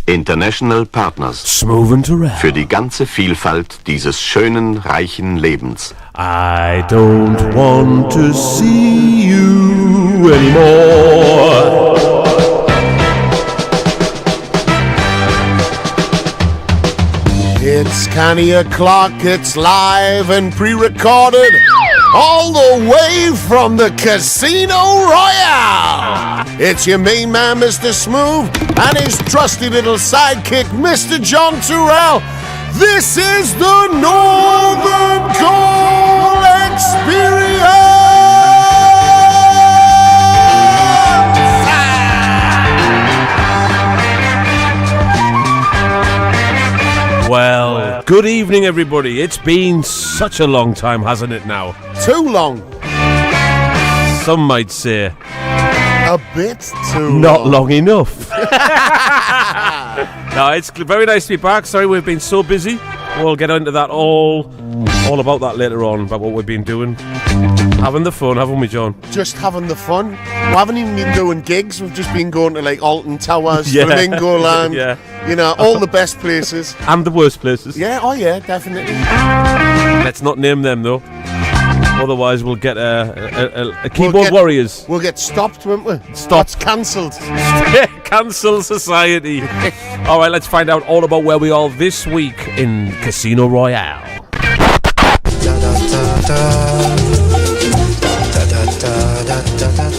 International Partners. Smoove und Turrell. Für die ganze Vielfalt dieses schönen, reichen Lebens. I don't want to see you anymore. It's canny o'clock, it's live and pre-recorded, all the way from the Casino Royale. It's your main man, Mr. Smoove, and his trusty little sidekick, Mr. John Turrell. This is the Northern Call Experience! Well, good evening, everybody. It's been such a long time, hasn't it now? Too long. Some might say. A bit too Not long enough. No, it's very nice to be back. Sorry, we've been so busy. We'll get into that all about that later on, about what we've been doing. Having the fun, haven't we, John? Just having the fun. We haven't even been doing gigs. We've just been going to like Alton Towers, Flamingo Land, you know, all the best places. And the worst places. Yeah, oh yeah, definitely. Let's not name them, though. Otherwise, we'll get a keyboard warriors. We'll get stopped, won't we? Stopped. That's cancelled. Cancel society. All right, let's find out all about where we are this week in Casino Royale.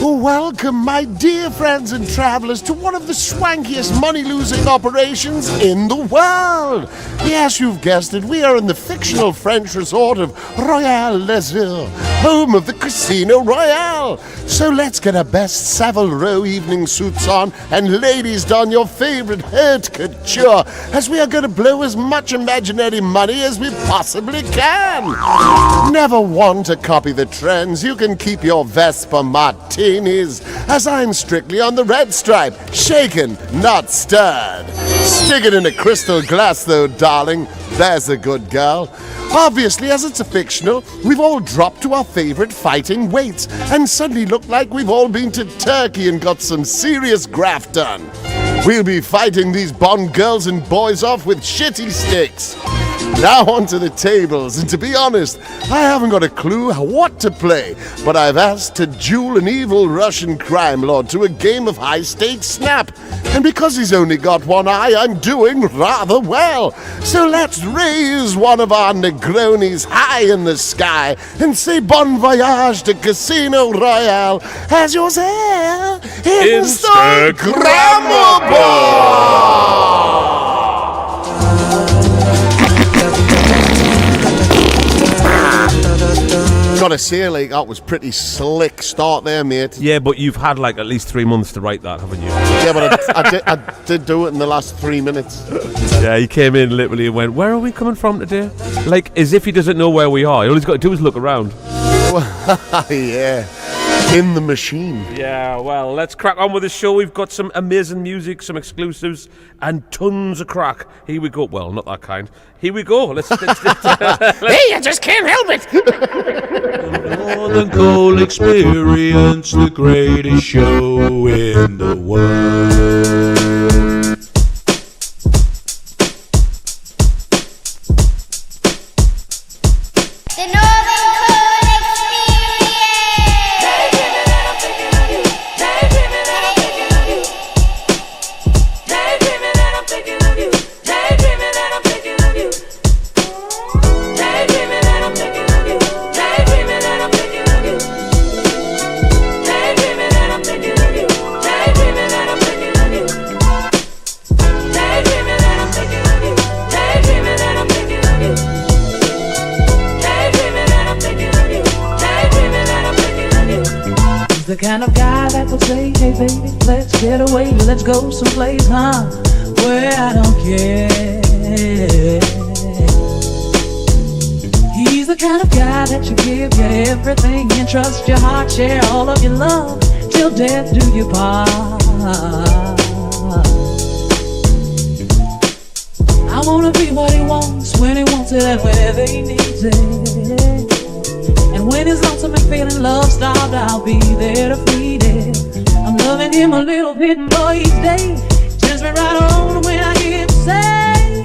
Welcome, my dear friends and travellers, to one of the swankiest money-losing operations in the world. Yes, you've guessed it, we are in the fictional French resort of Royale Les Îles, home of the Casino Royale. So let's get our best Savile Row evening suits on and ladies don your favourite haute couture, as we are going to blow as much imaginary money as we possibly can. Never one to copy the trends, you can keep your Vespa martinis, as I'm strictly on the red stripe, shaken, not stirred. Stick it in a crystal glass though, darling, there's a good girl. Obviously, as it's a fictional, we've all dropped to our favourite fighting weights and suddenly look like we've all been to Turkey and got some serious graft done. We'll be fighting these Bond girls and boys off with shitty sticks. Now onto the tables, and to be honest, I haven't got a clue what to play, but I've asked to duel an evil Russian crime lord to a game of high-stakes snap, and because he's only got one eye, I'm doing rather well. So let's raise one of our Negronis high in the sky and say bon voyage to Casino Royale as yours here, Instagrammable! Gotta say, like, that was pretty slick start there, mate. Yeah, but you've had like at least 3 months to write that, haven't you? Yeah, but I did do it in the last 3 minutes. Yeah, he came in literally and went, "Where are we coming from today?" Like, as if he doesn't know where we are. All he's got to do is look around. Yeah. In the machine. Yeah, well, let's crack on with the show. We've got some amazing music, some exclusives, and tons of crack. Here we go. Well, not that kind. Here we go. Let's hey, I just can't help it. Northern Call Experience, the greatest show in the world. The kind of guy that would say, hey baby, let's get away, let's go someplace, where I don't care. He's the kind of guy that you give you everything and trust your heart, share all of your love, till death do you part. I wanna be what he wants, when he wants it, and whenever he needs it. And when he's lonesome and feeling love starved, I'll be be there to feed it. I'm loving him a little bit more each day. Turns me right on when I hear him say,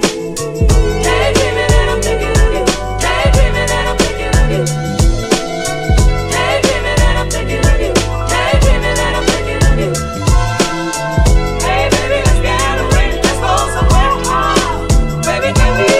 daydreaming and I'm thinking of you. Daydreaming and I'm thinking of you. Daydreaming and I'm thinking of you. Daydreaming and I'm thinking of you. Hey baby, let's get away. Let's go somewhere. Baby, can we?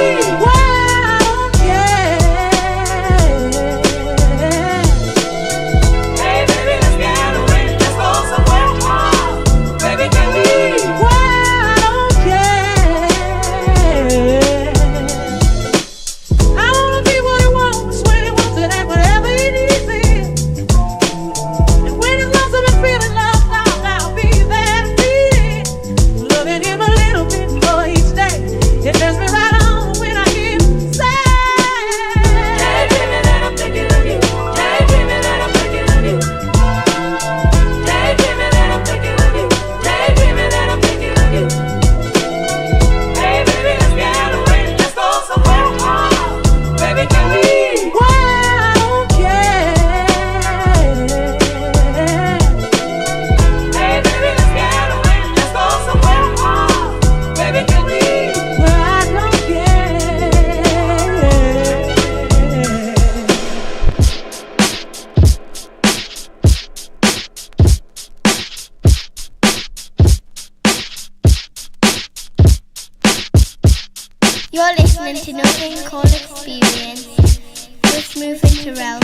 You're listening to Nothing Called Experience with Smoove and Turrell.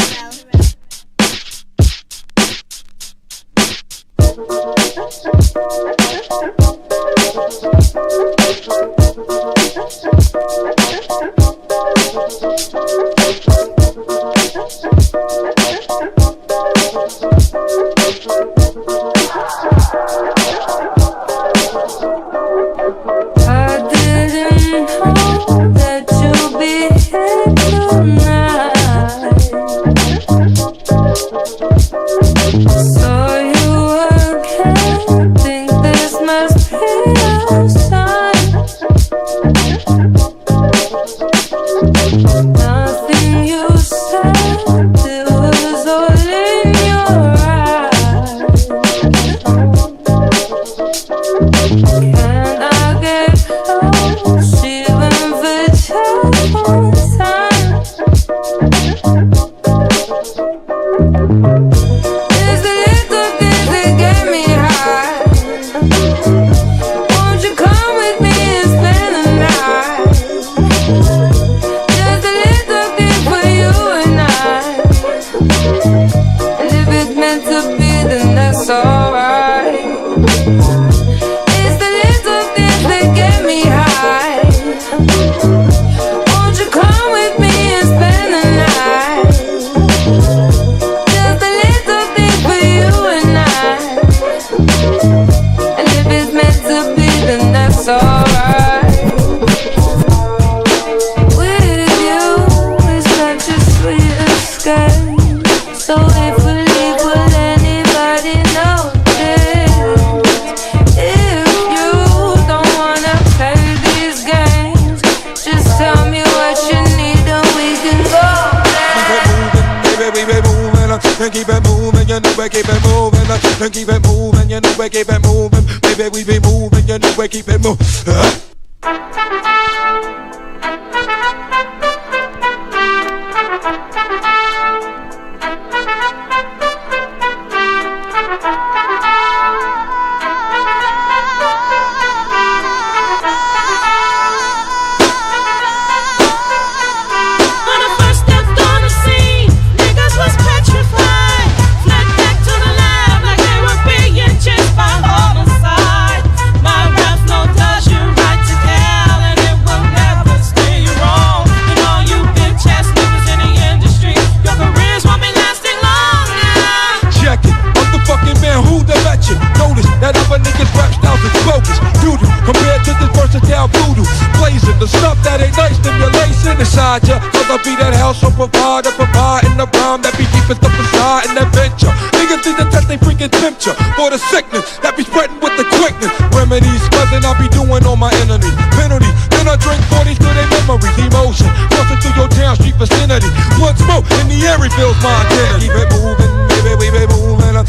Keep it moving, you know we keep it moving. Keep it moving, you know we keep it moving. Baby, we be moving, you know we keep it moving. Inside ya, cause I be that household provider, providing the rhyme that be keeping the facade and adventure. Niggas need to test they freaking temperature for the sickness that be spreading with the quickness. Remedies, cousin, I be doing on my enemies. Penalty, then I drink 40s to their memories. Emotion, crossing through your town street vicinity. Blood smoke in the air reveals my identity. Keep it moving, baby, we be moving.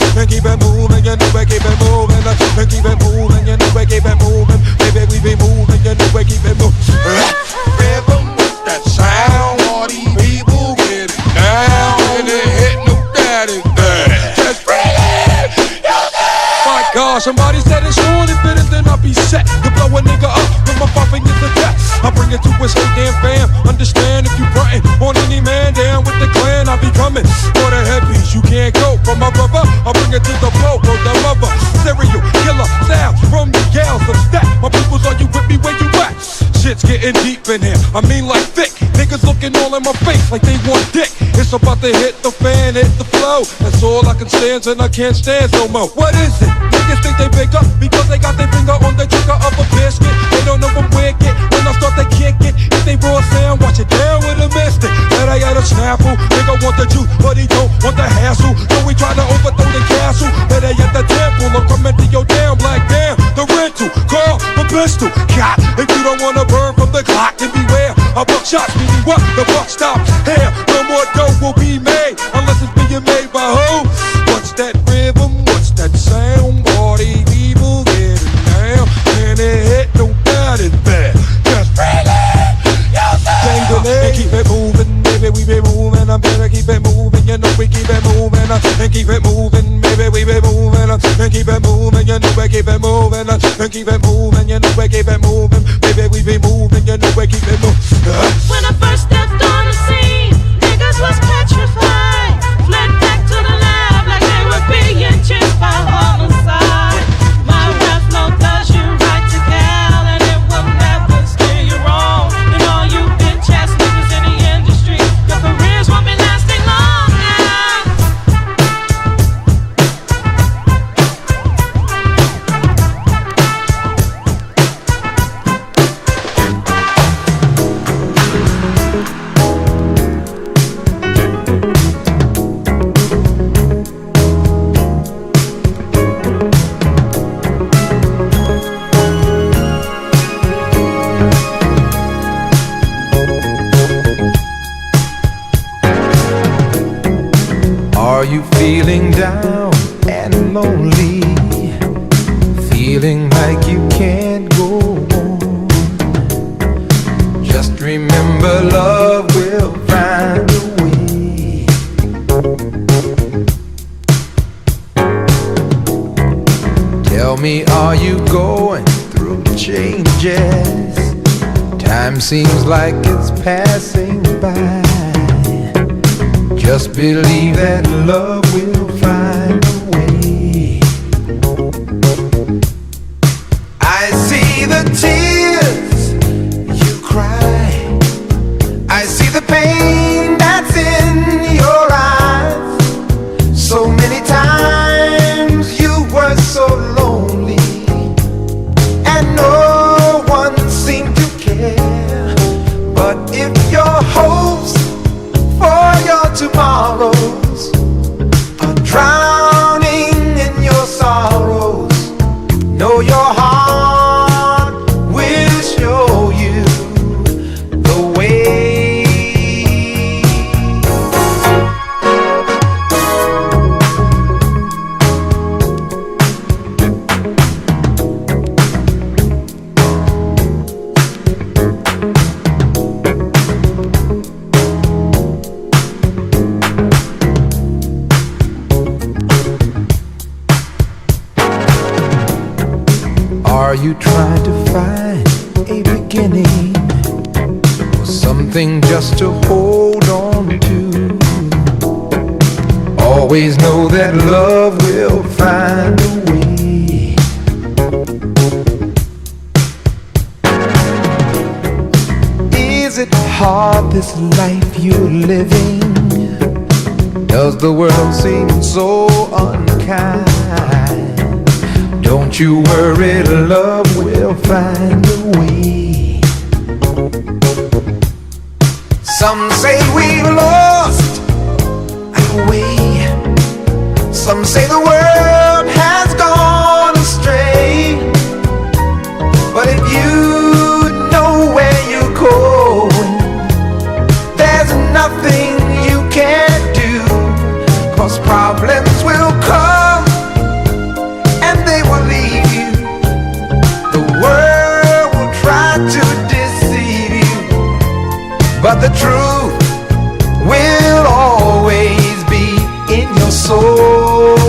camouflage. Somebody said it's on, if it is, then I'll be set to blow a nigga up with my bumping is the death. I bring it to his whole damn fam. Understand if you frontin' on any man down with the clan, I'll be coming for the headpiece. You can't go from my brother. I bring it to the blow, bro, the mother. Serial killer sound from the gals of stat. My peoples, are you with me? Where you at? Shit's getting deep in here. I mean like thick. Niggas looking all in my face like they want dick. It's about to hit the fan, hit the flow. That's all I can stand and I can't stand no more. What is it? Niggas think they bigger because they got their finger on the trigger of a biscuit. They don't know I'm wicked when I start to kick it. If they raw sound, watch it down with a mystic. That I got a snaffle. Nigga want the juice, but he don't want the hassle. So we try to overthrow the castle. That I at the temple. I'm coming to your damn black damn. The rental, call the pistol. Cop, if you don't wanna burn from the clock, then beware. A buck shots, meaning what? The buck stops here. No more dough will be made unless it's being made by who? What's that rhythm? What's that sound? All these people getting down. Can it hit? No doubt it's bad. Just bring it. And keep it moving, baby, we be moving. I'm better keep it moving, you know we keep it moving. And keep it moving, baby, we be moving. And keep it moving, you know we keep it moving. And keep it moving, you know we keep it moving. Baby, we be moving, you know we keep it moving. When I first stepped on the scene, niggas was petrified. Fled back to the lab like they were being chased by homicide. My rap flow does you right to Cal, and it will never steer you wrong. And all you bitch ass niggas in the industry, your careers won't be lasting long now. Are you feeling down and lonely? Feeling like you can't go on? Just remember love will find a way. Tell me, are you going through changes? Time seems like it's passing by. Just believe that love will find a way. I see the tears you cry. I see the pain that's in your eyes. So many times you were so lonely, and no one seemed to care. But if your hopes for your tomorrows are drowning in your sorrows, know your heart will show you the way. Are you trying to find a beginning, or something just to hold on to? Always know that love will find a way. Is it hard, this life you're living? Does the world seem so unkind? Don't you worry, love will find a way. Some say we've lost our way. Some say the world has gone astray. But if you know where you're going, there's nothing you can't do. 'Cause problems will come and they will leave you. The world will try to deceive you, but the truth will always be in your soul.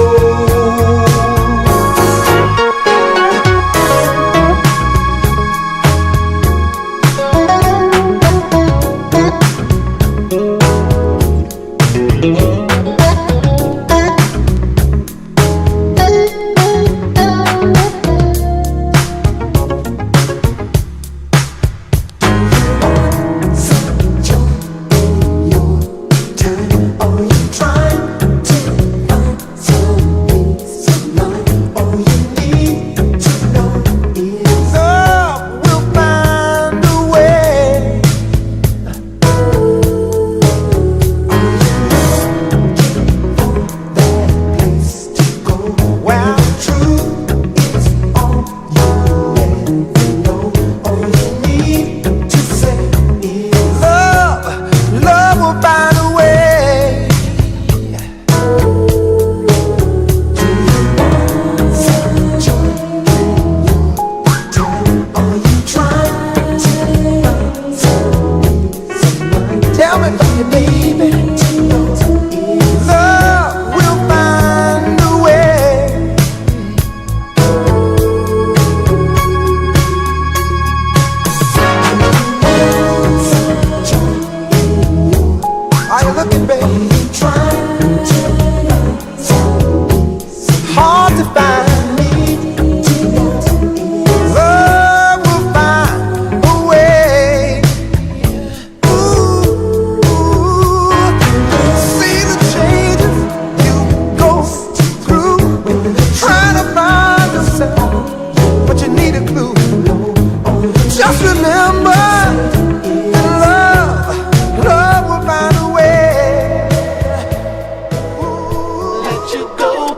you go.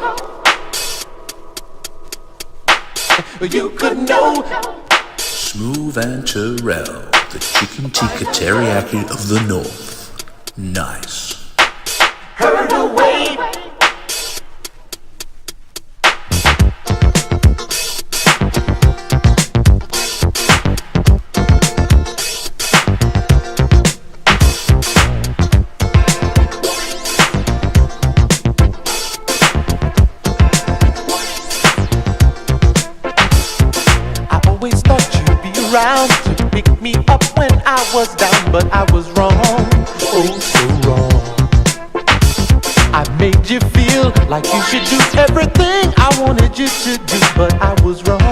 You could know. Smoove and Turrell, the chicken tikka teriyaki of the north. Nice. Heard away. Around to pick me up when I was down, but I was wrong, oh so wrong. I made you feel like you should do everything I wanted you to do, but I was wrong.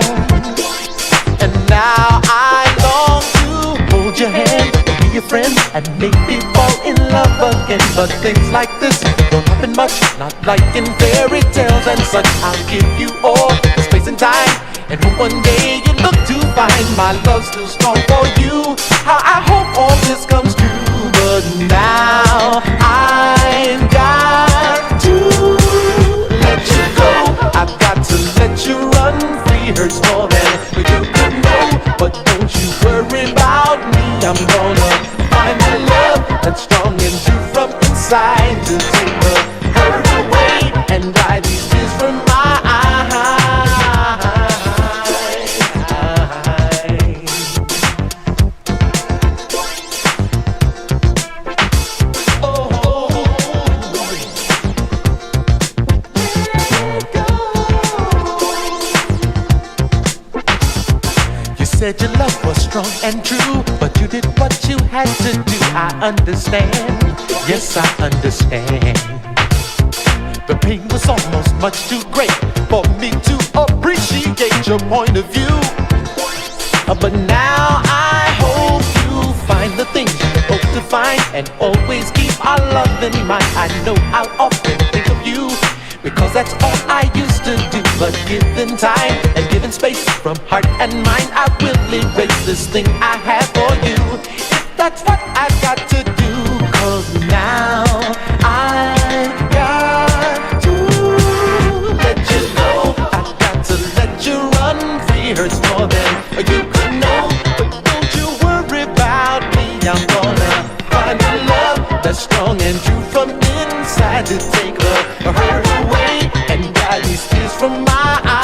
And now I long to hold your hand, be your friend, and maybe fall in love again. But things like this don't happen much, not like in fairy tales and such. I'll give you all the space and time, and hope one day you look to find my love still strong for you. How I hope all this comes true, but now I've got to let you go. I've got to let you run free. Hurts more than you could know, but don't you worry about me. I'm gonna find the love that's strong and true from inside to take the hurt away and dry these tears from my eyes. Said your love was strong and true, but you did what you had to do. I understand, yes I understand. The pain was almost much too great for me to appreciate your point of view. But now I hope you find the things you hope to find, and always keep our love in mind. I know I'll often think of you, because that's all I used to do. But given time and given space from heart and mind, I will erase this thing I have for you, if that's what I've got to do. Cause now I've got to let you go. I've got to let you run free. Hurts more than you could know, but don't you worry about me. I'm gonna find a love that's strong and true from inside to take the hurt away and dry these tears from my eyes.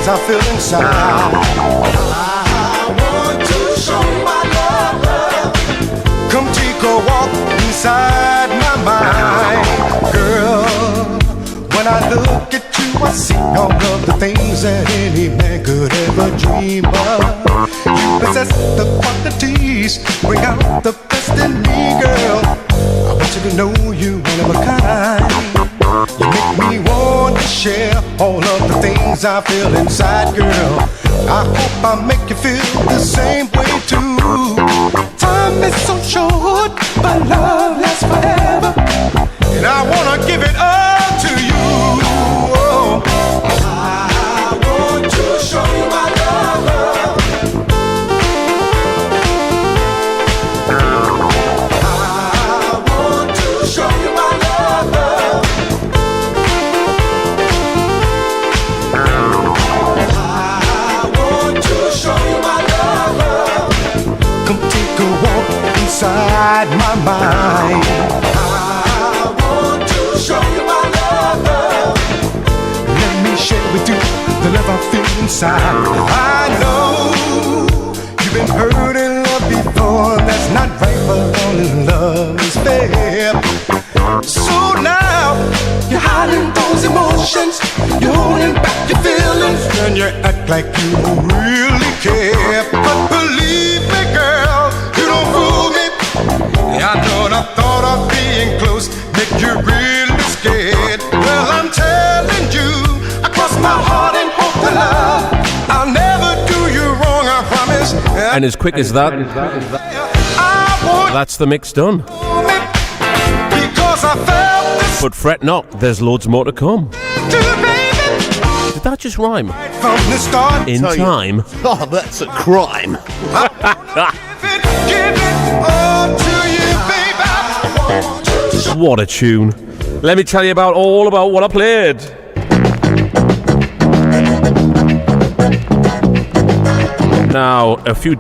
things I feel inside. I want to show you my love. Come take a walk inside my mind, girl. When I look at you, I see all of the things that any man could ever dream of. You possess the qualities, bring out the best in me, girl. I want you to know you one of a kind. You make me want to share all of the things I feel inside, girl. I hope I make you feel the same way too. Time is so short, but love lasts forever, and I wanna give it all to you. Oh, I want to show you my love. I want to show you my love. I want to show you my love. Come take a walk inside my mind. I want to show you my love. Let me share with you the love I feel inside. I know you've been hurt in love before. That's not right, but all in love is fair. So now you're hiding those emotions, you're holding back your feelings, and you act like you don't really care. But believe me, girl, you don't fool me. I know the thought of being close make you really scared. Well, I'm telling you, across my heart and hope to love, I'll never do you wrong, I promise. And as quick as that, that's the mix done. Because I felt this. But fret not, there's loads more to come. Did that just rhyme? From the start. In time. Oh, that's a crime. Give it all to you, baby. What a tune. Let me tell you all about what I played. Now, a few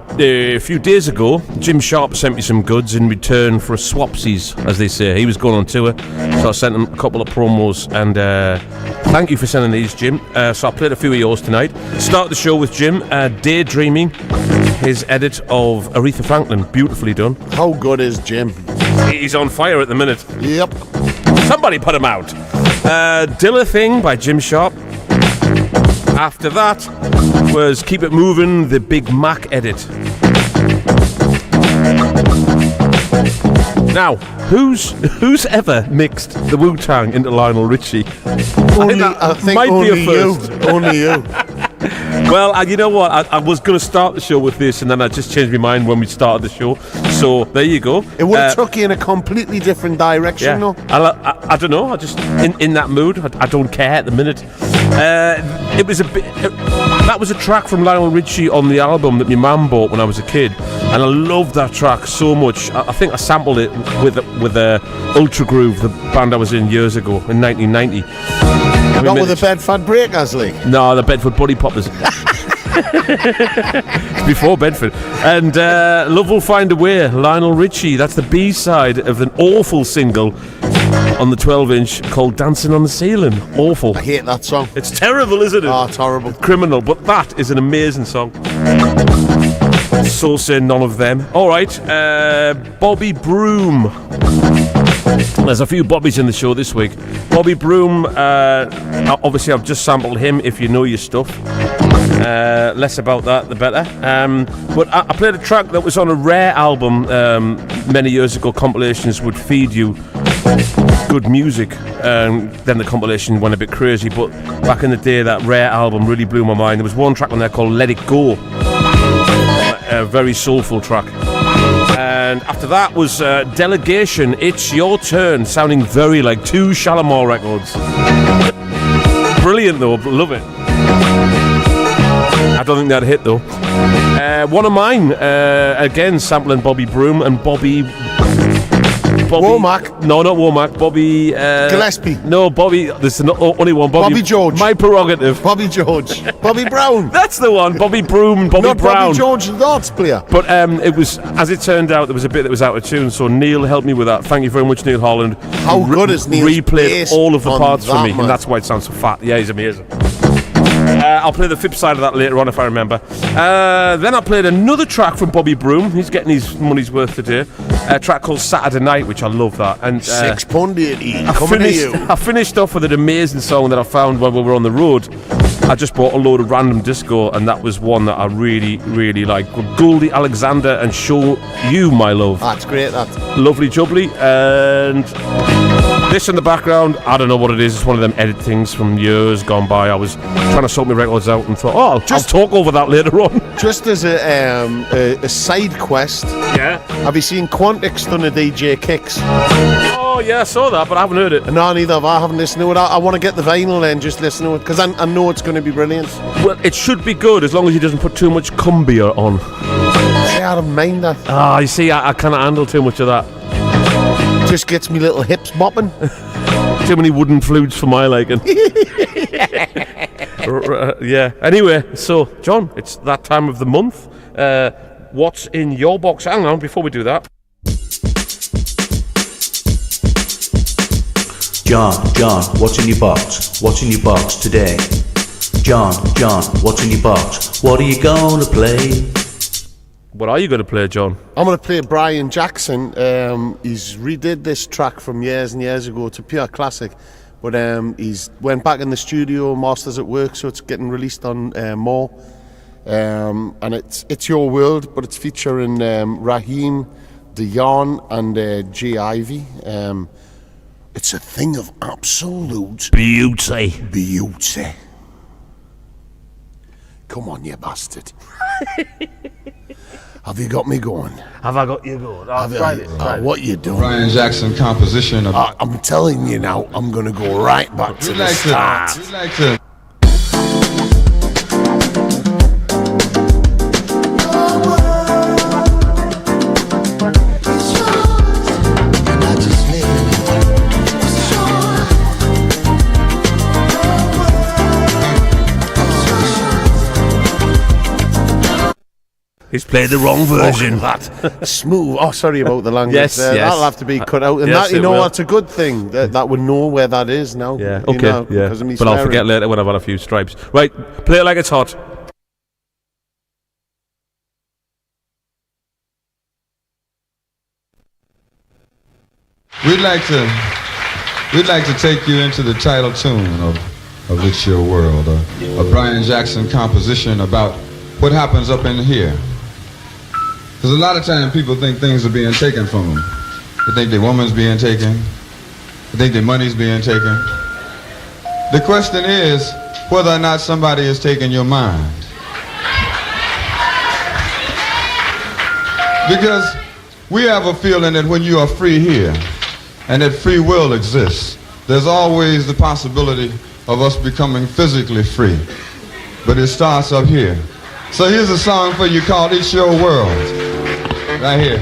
days ago, Jim Sharp sent me some goods in return for a swapsies, as they say. He was going on tour, so I sent him a couple of promos, and thank you for sending these, Jim. So I played a few of yours tonight. Start the show with Jim, Daydreaming, his edit of Aretha Franklin, beautifully done. How good is Jim? He's on fire at the minute. Yep. Somebody put him out. Dilla Thing by Jim Sharp. After that was Keep It Moving, the Big Mac edit. Now, who's ever mixed the Wu-Tang into Lionel Richie? I think might only be a first. you. Only you. Well, you know what? I was going to start the show with this, and then I just changed my mind when we started the show. So there you go. It would have took you in a completely different direction, though. I don't know. I just in that mood. I don't care at the minute. It was a bit. That was a track from Lionel Richie on the album that my mum bought when I was a kid, and I loved that track so much. I think I sampled it with Ultra Groove, the band I was in years ago in 1990. Not with the Bedford Breakers League. No, the Bedford Body Poppers. It's before Bedford. And Love Will Find a Way, Lionel Richie. That's the B-side of an awful single on the 12-inch called Dancing on the Ceiling. Awful. I hate that song. It's terrible, isn't it? Oh, it's horrible. Criminal, but that is an amazing song. So say none of them. All right, Bobby Broom. There's a few Bobbies in the show this week. Bobby Broom, obviously I've just sampled him, If You Know Your Stuff. Less about that, the better. But I played a track that was on a Rare album many years ago. Compilations would feed you good music. Then the compilation went a bit crazy, but back in the day, that Rare album really blew my mind. There was one track on there called Let It Go. A very soulful track. And after that was Delegation, It's Your Turn, sounding very like two Shalimar records. Brilliant though, love it. I don't think that'd hit though. One of mine, again sampling Bobby Broom and Bobby Womack. No, not Womack. Bobby Gillespie. No, Bobby. There's only one. Bobby George. My prerogative. Bobby George. Bobby Brown. That's the one. Bobby Broom. Bobby not Brown. Bobby George, the darts player. But it was, as it turned out, there was a bit that was out of tune. So Neil helped me with that. Thank you very much, Neil Holland. How good is Neil? Replayed all of the parts for me, man. and that's why it sounds so fat. Yeah, he's amazing. I'll play the flip side of that later on if I remember. Then I played another track from Bobby Broom. He's getting his money's worth today. A track called Saturday Night, which I love that. And £6.80. I finished off with an amazing song that I found when we were on the road. I just bought a load of random disco, and that was one that I really, really like. Goldie Alexander and Show You My Love. That's great, that. Lovely jubbly. And this in the background, I don't know what it is. It's one of them edit things from years gone by. I was trying to sort my records out and thought, I'll talk over that later on. Just as a side quest, yeah. Have you seen Quantix done a DJ Kicks? Oh yeah, I saw that, but I haven't heard it. No, neither have I. haven't listened to it. I want to get the vinyl and just listen to it, because I know it's going to be brilliant. Well, it should be good as long as he doesn't put too much cumbia on. See, I don't mind that. Ah, you see, I cannot handle too much of that. Just gets me little hips bopping. Too many wooden flutes for my liking. Yeah. Anyway, so John, it's that time of the month. What's in your box? Hang on, before we do that. John, what's in your box? What's in your box today? John, what's in your box? What are you gonna play? What are you going to play, John? I'm going to play Brian Jackson. He's redid this track from years and years ago. It's a pure classic. But he's went back in the studio, masters at work, so it's getting released on more. And it's Your World, but it's featuring Raheem, Dion, and G. Ivy. It's a thing of absolute beauty. Come on, you bastard. Have you got me going? Have I got you going? Try it. What you doing? Brian Jackson composition of... I'm telling you now, I'm going to go right back to the start. We'd like to... He's played the wrong version. That Smoove. Oh, sorry about the language. Yes. That'll have to be cut out. And Yes, that, it will. that's a good thing. That we know where that is now. Yeah, you okay, know, yeah. because of me But I'll swearing. forget later when I've had a few stripes. Right, play it like it's hot. We'd like to take you into the title tune of It's Your World, a Brian Jackson composition about what happens up in here. Because a lot of times people think things are being taken from them. They think their woman's being taken. They think their money's being taken. The question is whether or not somebody is taking your mind. Because we have a feeling that when you are free here, and that free will exists, there's always the possibility of us becoming physically free. But it starts up here. So here's a song for you called It's Your World. Right here.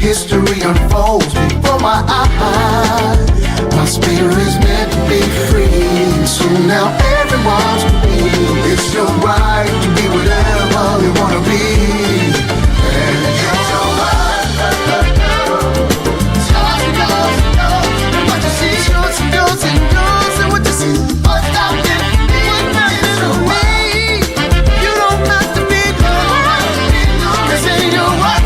History unfolds before my eyes. My spirit is meant to be free. So now everyone's free. It's your right to be whatever you wanna be. And it's your right. It's yours and yours and yours. What you see, yours and yours and yours. And what you see, what's out there for me? It's your right. You don't have to be alone. This ain't your right.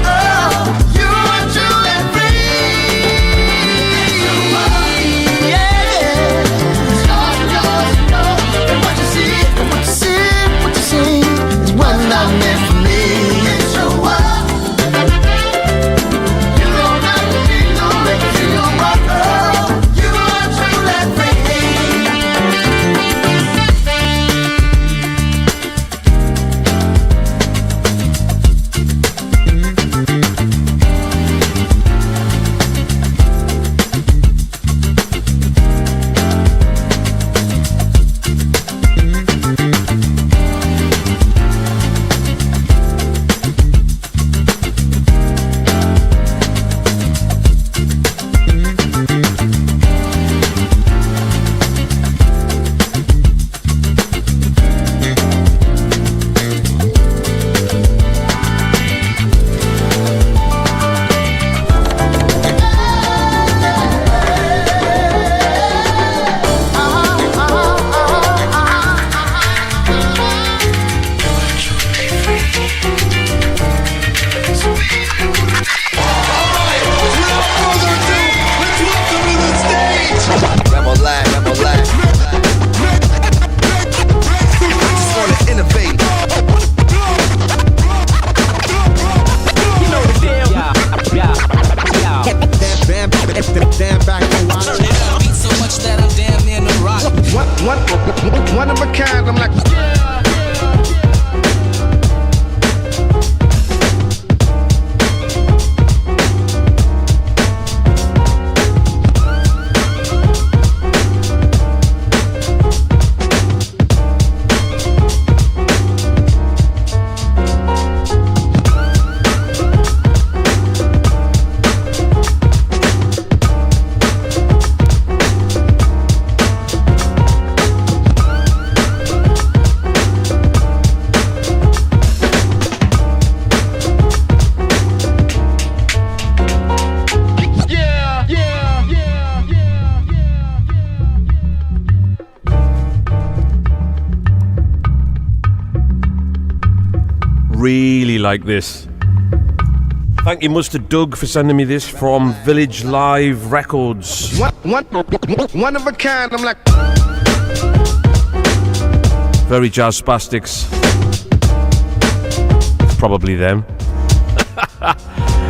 One of a kind, I'm like, really like this. Thank you, Mr. Doug, for sending me this from Village Live Records. one of a kind, I'm like, Very jazz spastics. It's probably them.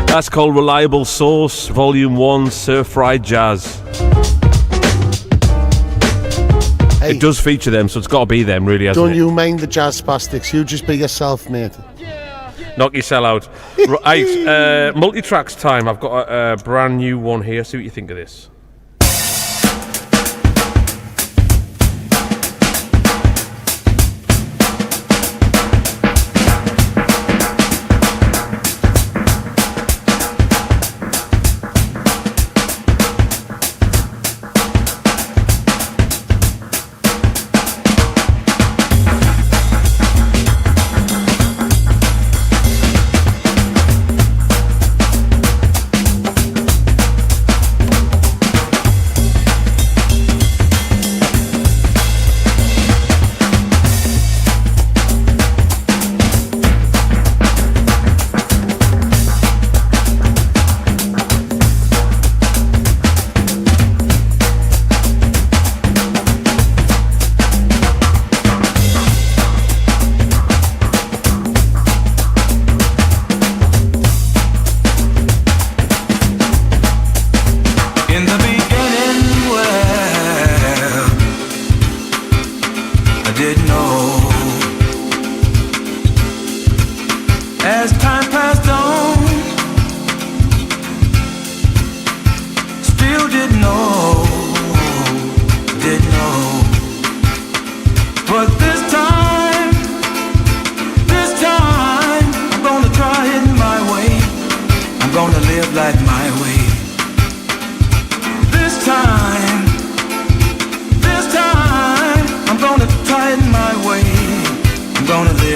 That's called Reliable Source, Volume 1, Sir Fried Jazz. It does feature them, so it's got to be them, really, hasn't it? Don't you mind the jazz spastics, you just be yourself, mate. Knock yourself out. Right, multi-tracks time. I've got a brand new one here. See what you think of this.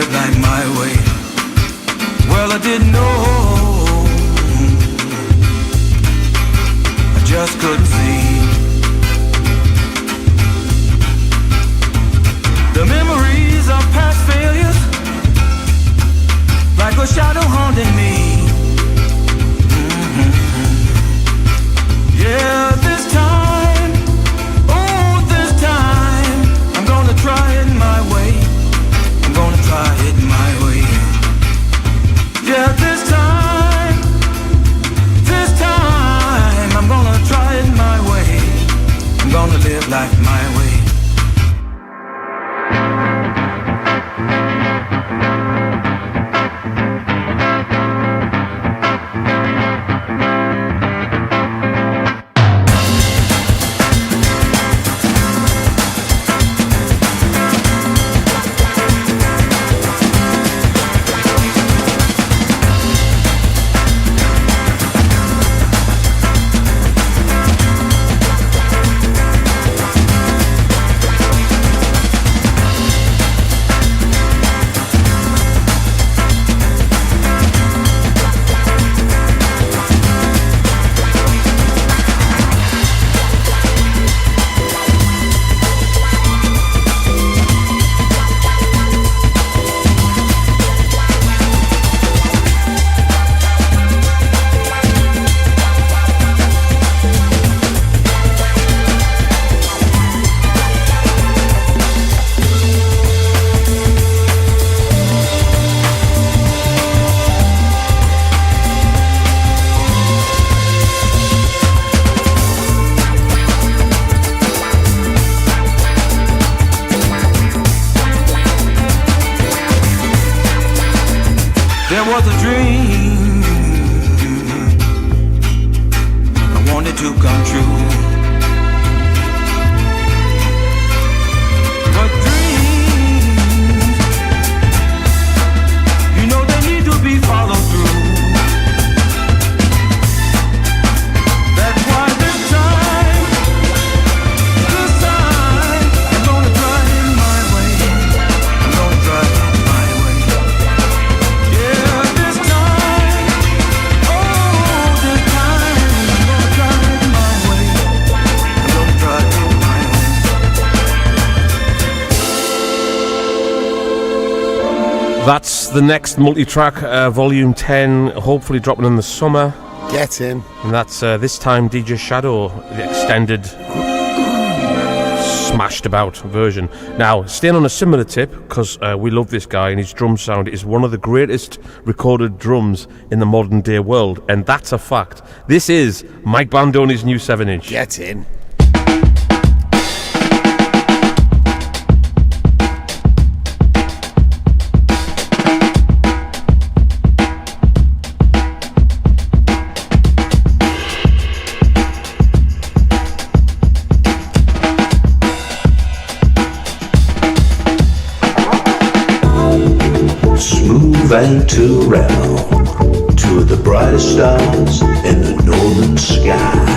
live like my way. Well, I didn't know, I just couldn't see. The memories of past failures, like a shadow haunting me. Yeah, this time, oh, this time, I'm gonna try it my way. I'm gonna try it my way. Yeah, this time, I'm gonna try it my way. I'm gonna live life my way. There was a dream I wanted to come true, but dreams, you know they need to be followed through. That's why this time, I'm gonna try it my way. I'm gonna try it my way. That's the next multi-track, volume 10, hopefully dropping in the summer. Get in. And that's this time DJ Shadow, the extended, smashed about version. Now, staying on a similar tip, because we love this guy and his drum sound is one of the greatest recorded drums in the modern day world, and that's a fact. This is Mike Bandoni's new 7-inch. Get in. Smoove and Turrell, two of the brightest stars in the northern sky.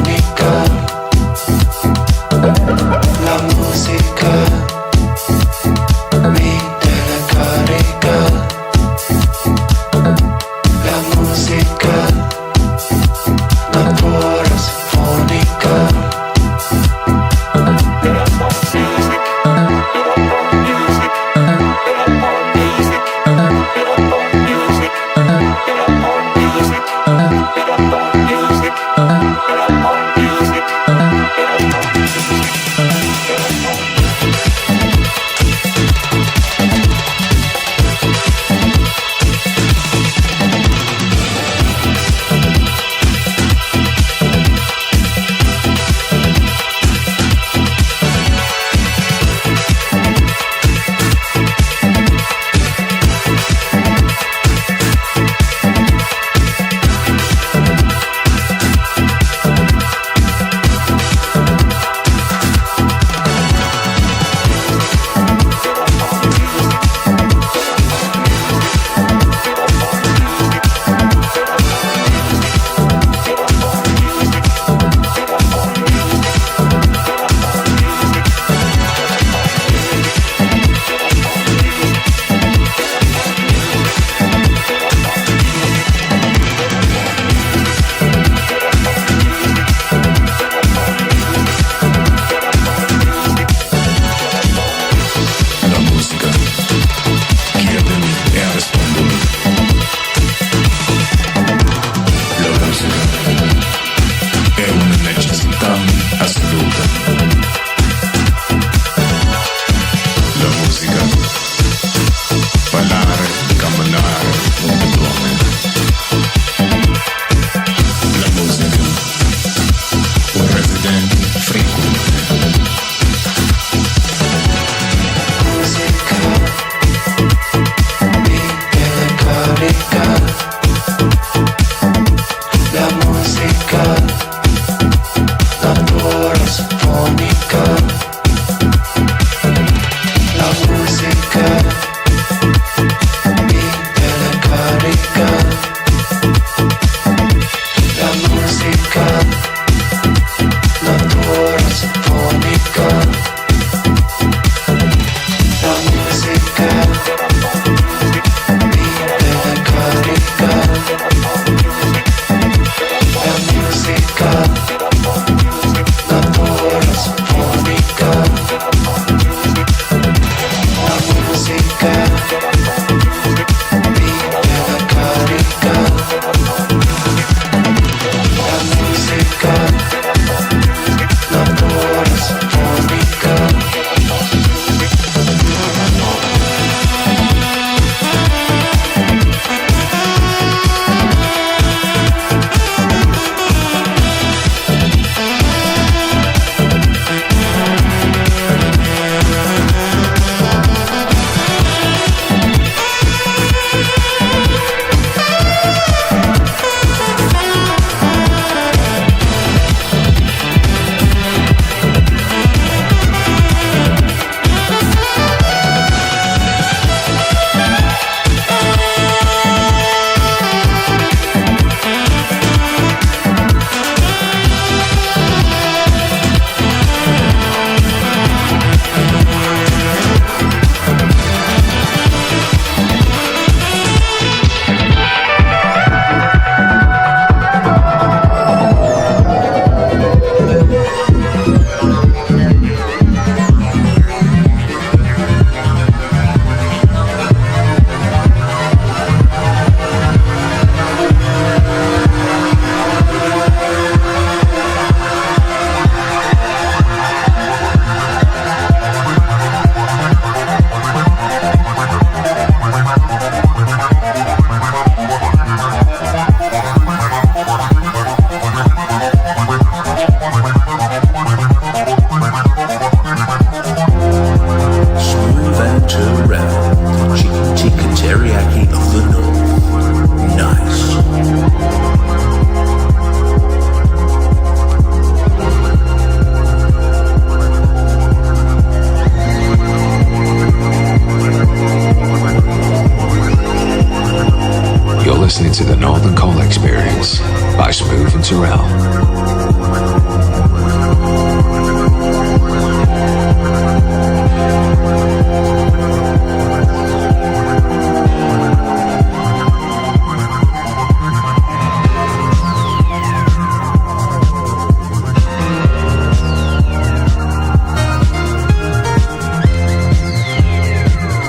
Turrell.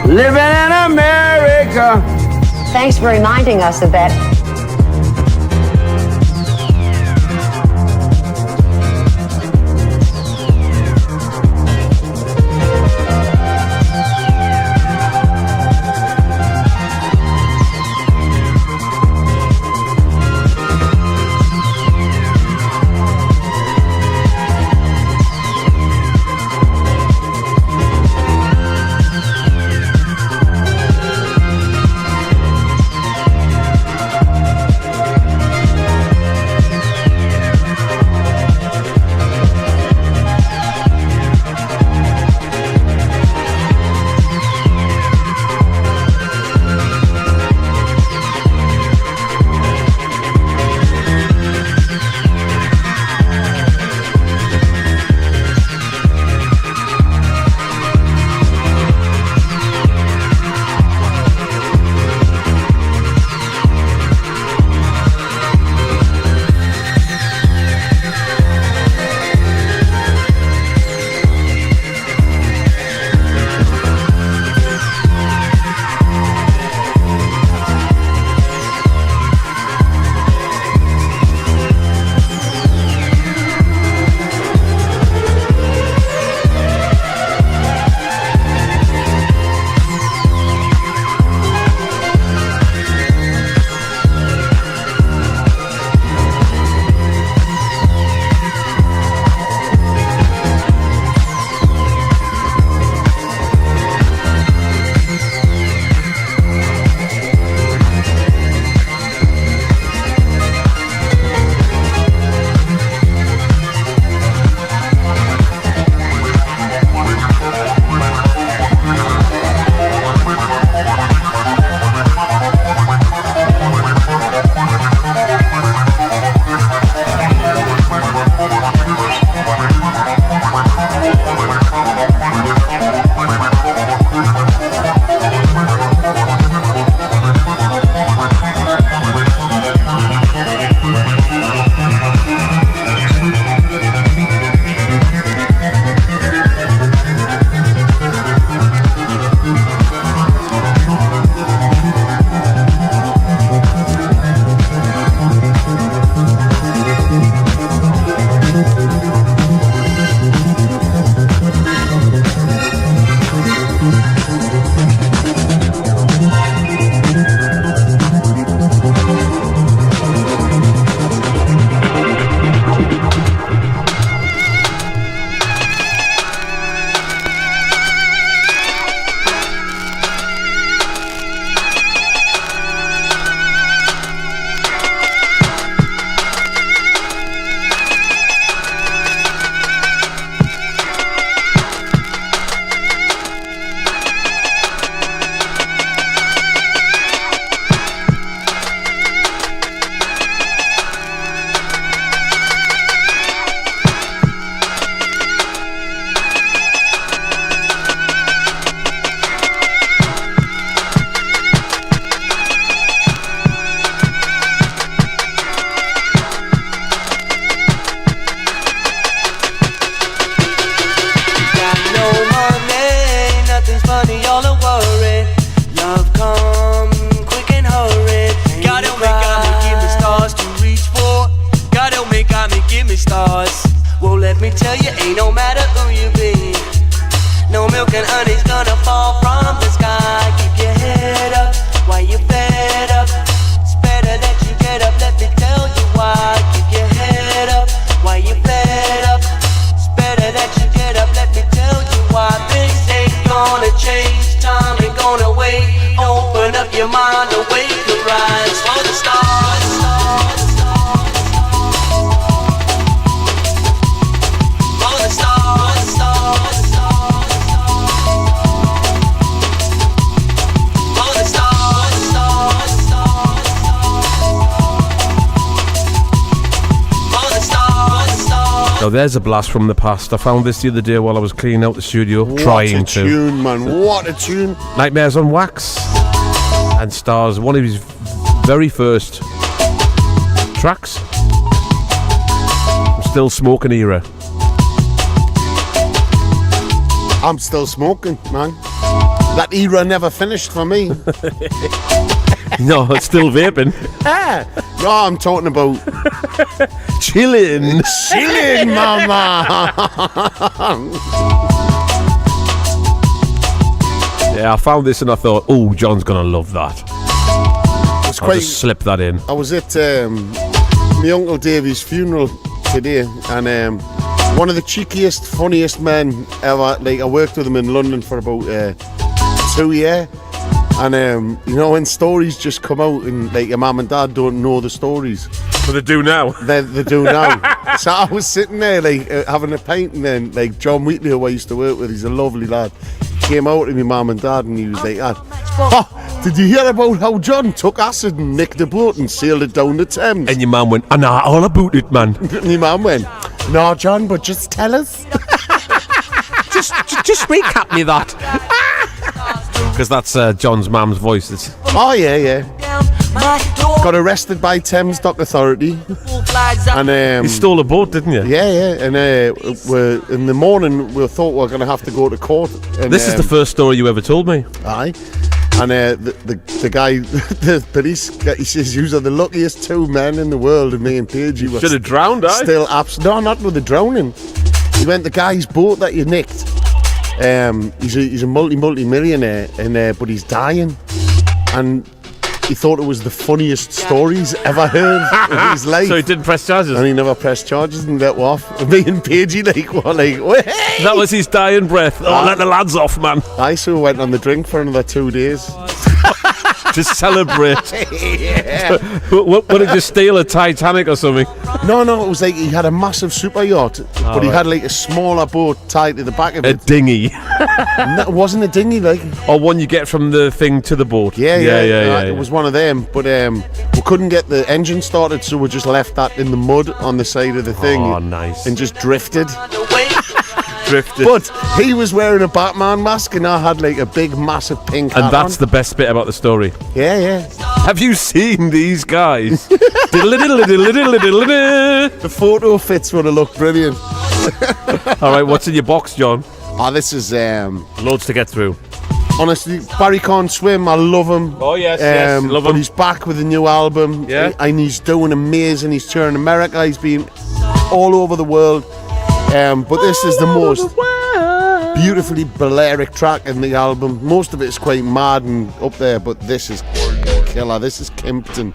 Living in America. Thanks for reminding us of that. Now there's a blast from the past. I found this the other day while I was cleaning out the studio, trying What a tune, man. What a tune. Nightmares on Wax and stars one of his very first tracks. Still Smoking era. I'm still smoking, man. That era never finished for me. No, it's still vaping. No, I'm talking about chilling. Chilling, mama. Yeah, I found this and I thought, oh, John's gonna love that. I'll just slip that in. I was at my Uncle Davy's funeral today, and one of the cheekiest, funniest men ever. Like, I worked with him in London for about 2 years. And you know, when stories just come out and like your mum and dad don't know the stories, but they do now. They do now. So I was sitting there like having a pint, and then like John Wheatley, who I used to work with, he's a lovely lad, came out to my mum and dad, and he was like, "Oh, did you hear about how John took acid and nicked a boat and sailed it down the Thames?" And your mum went, "Oh, nah, all about it, man." My mum went, "No, John, but just tell us." just recap me that. Because that's John's mum's voice. Oh yeah. Got arrested by Thames Dock Authority, and you stole a boat, didn't you? Yeah. And we're in the morning we thought we were going to have to go to court. And, this is the first story you ever told me. Aye. And the guy, the police guy, he says, "You are the luckiest two men in the world." And me and Paige, you should have drowned. Still, no, not with the drowning. He went, "The guy's boat that you nicked. He's a multi-millionaire, and but he's dying." And he thought it was the funniest stories ever heard in his life. So he didn't press charges? And he never pressed charges and let off. And me and Paigey hey! That was his dying breath. Oh, let the lads off, man. I so went on the drink for another 2 days. To celebrate. Yeah. What did you steal, a Titanic or something? No, it was like he had a massive super yacht, but he had like a smaller boat tied to the back of it. A dinghy. No, it wasn't a dinghy, like. Or one you get from the thing to the boat. Yeah. It was one of them, but we couldn't get the engine started, so we just left that in the mud on the side of the thing. Oh, nice. And just drifted. Drifted. But he was wearing a Batman mask, and I had like a big, massive pink hat and that's on. the best bit about the story. Yeah. Have you seen these guys? The photo fits would have looked brilliant. All right, what's in your box, John? Oh, this is loads to get through. Honestly, Barry Can't Swim, I love him. Oh yes, love him. But he's back with a new album. Yeah. And he's doing amazing. He's touring America. He's been all over the world. But this is the most beautifully Balearic track in the album. Most of it is quite mad and up there, but this is killer. This is Kimpton.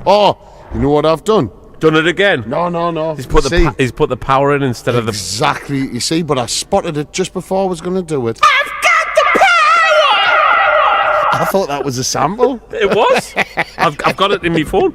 Oh, you know what I've done? Done it again? No. He's put the power in instead of the... Exactly. You see, but I spotted it just before I was going to do it. I've got the power! I thought that was a sample. It was. I've got it in my phone.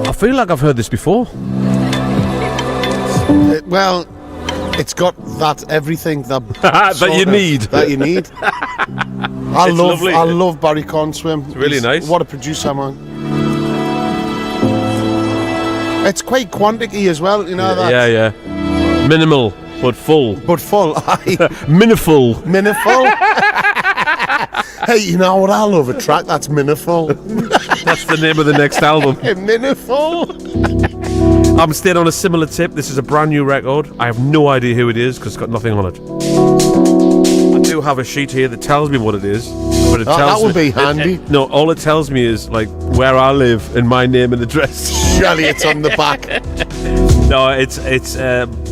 I feel like I've heard this before. Well, it's got that everything that you need. That you need. I love Barry Conswim. It's really nice. What a producer, man. It's quite quanticky as well, you know that. Yeah. Minimal, but full. Aye. Miniful. Hey, you know what? I love a track that's Miniful. That's the name of the next album. Miniful. I'm staying on a similar tip. This is a brand new record. I have no idea who it is because it's got nothing on it. I do have a sheet here that tells me what it is, but it tells that would me, be handy. No, all it tells me is like where I live and my name and address. Surely it's on the back. No, it's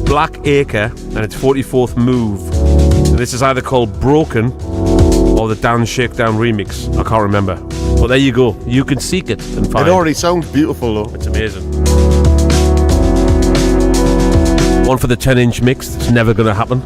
Black Acre and it's 44th Move. And this is either called Broken or the Dan Shakedown remix. I can't remember. But there you go. You can seek it and find it. It already sounds beautiful though. It's amazing. One for the 10-inch mix. That's never going to happen.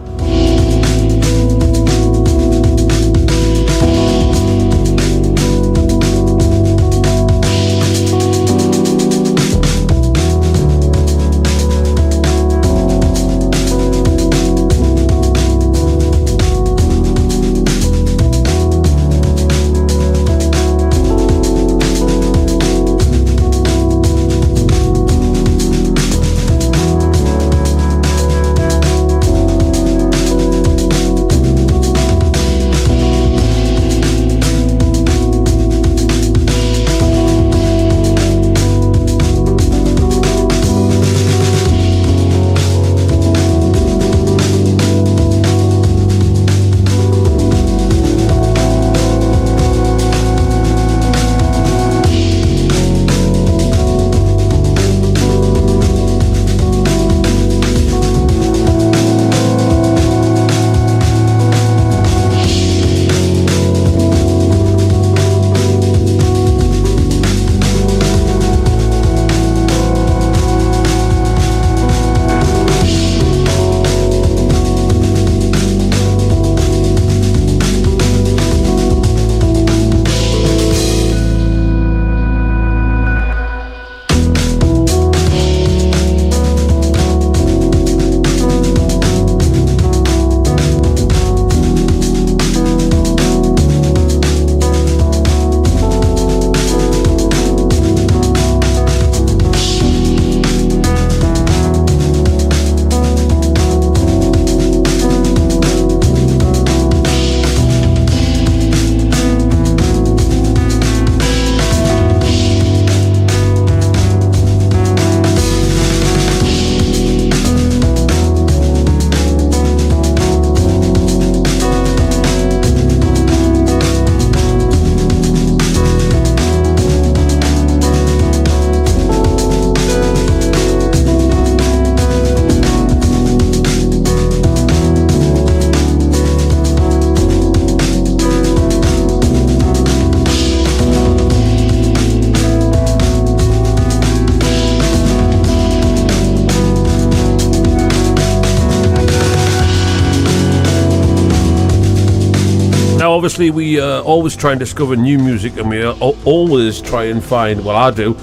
Obviously, we always try and discover new music, and we always try and find, well, I do,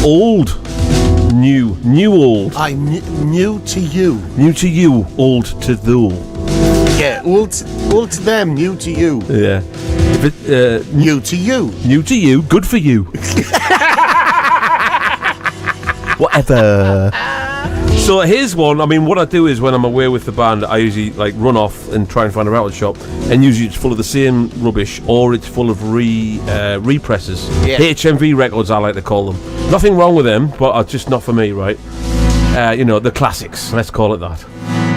old, new, old. New to you. New to you, old to thou. Yeah, old to them, new to you. Yeah. New to you. New to you, good for you. Whatever. So here's one. I mean, what I do is when I'm away with the band, I usually like run off and try and find a record shop, and usually it's full of the same rubbish or it's full of represses. Yeah. HMV records, I like to call them. Nothing wrong with them, but just not for me, right? You know, the classics. Let's call it that.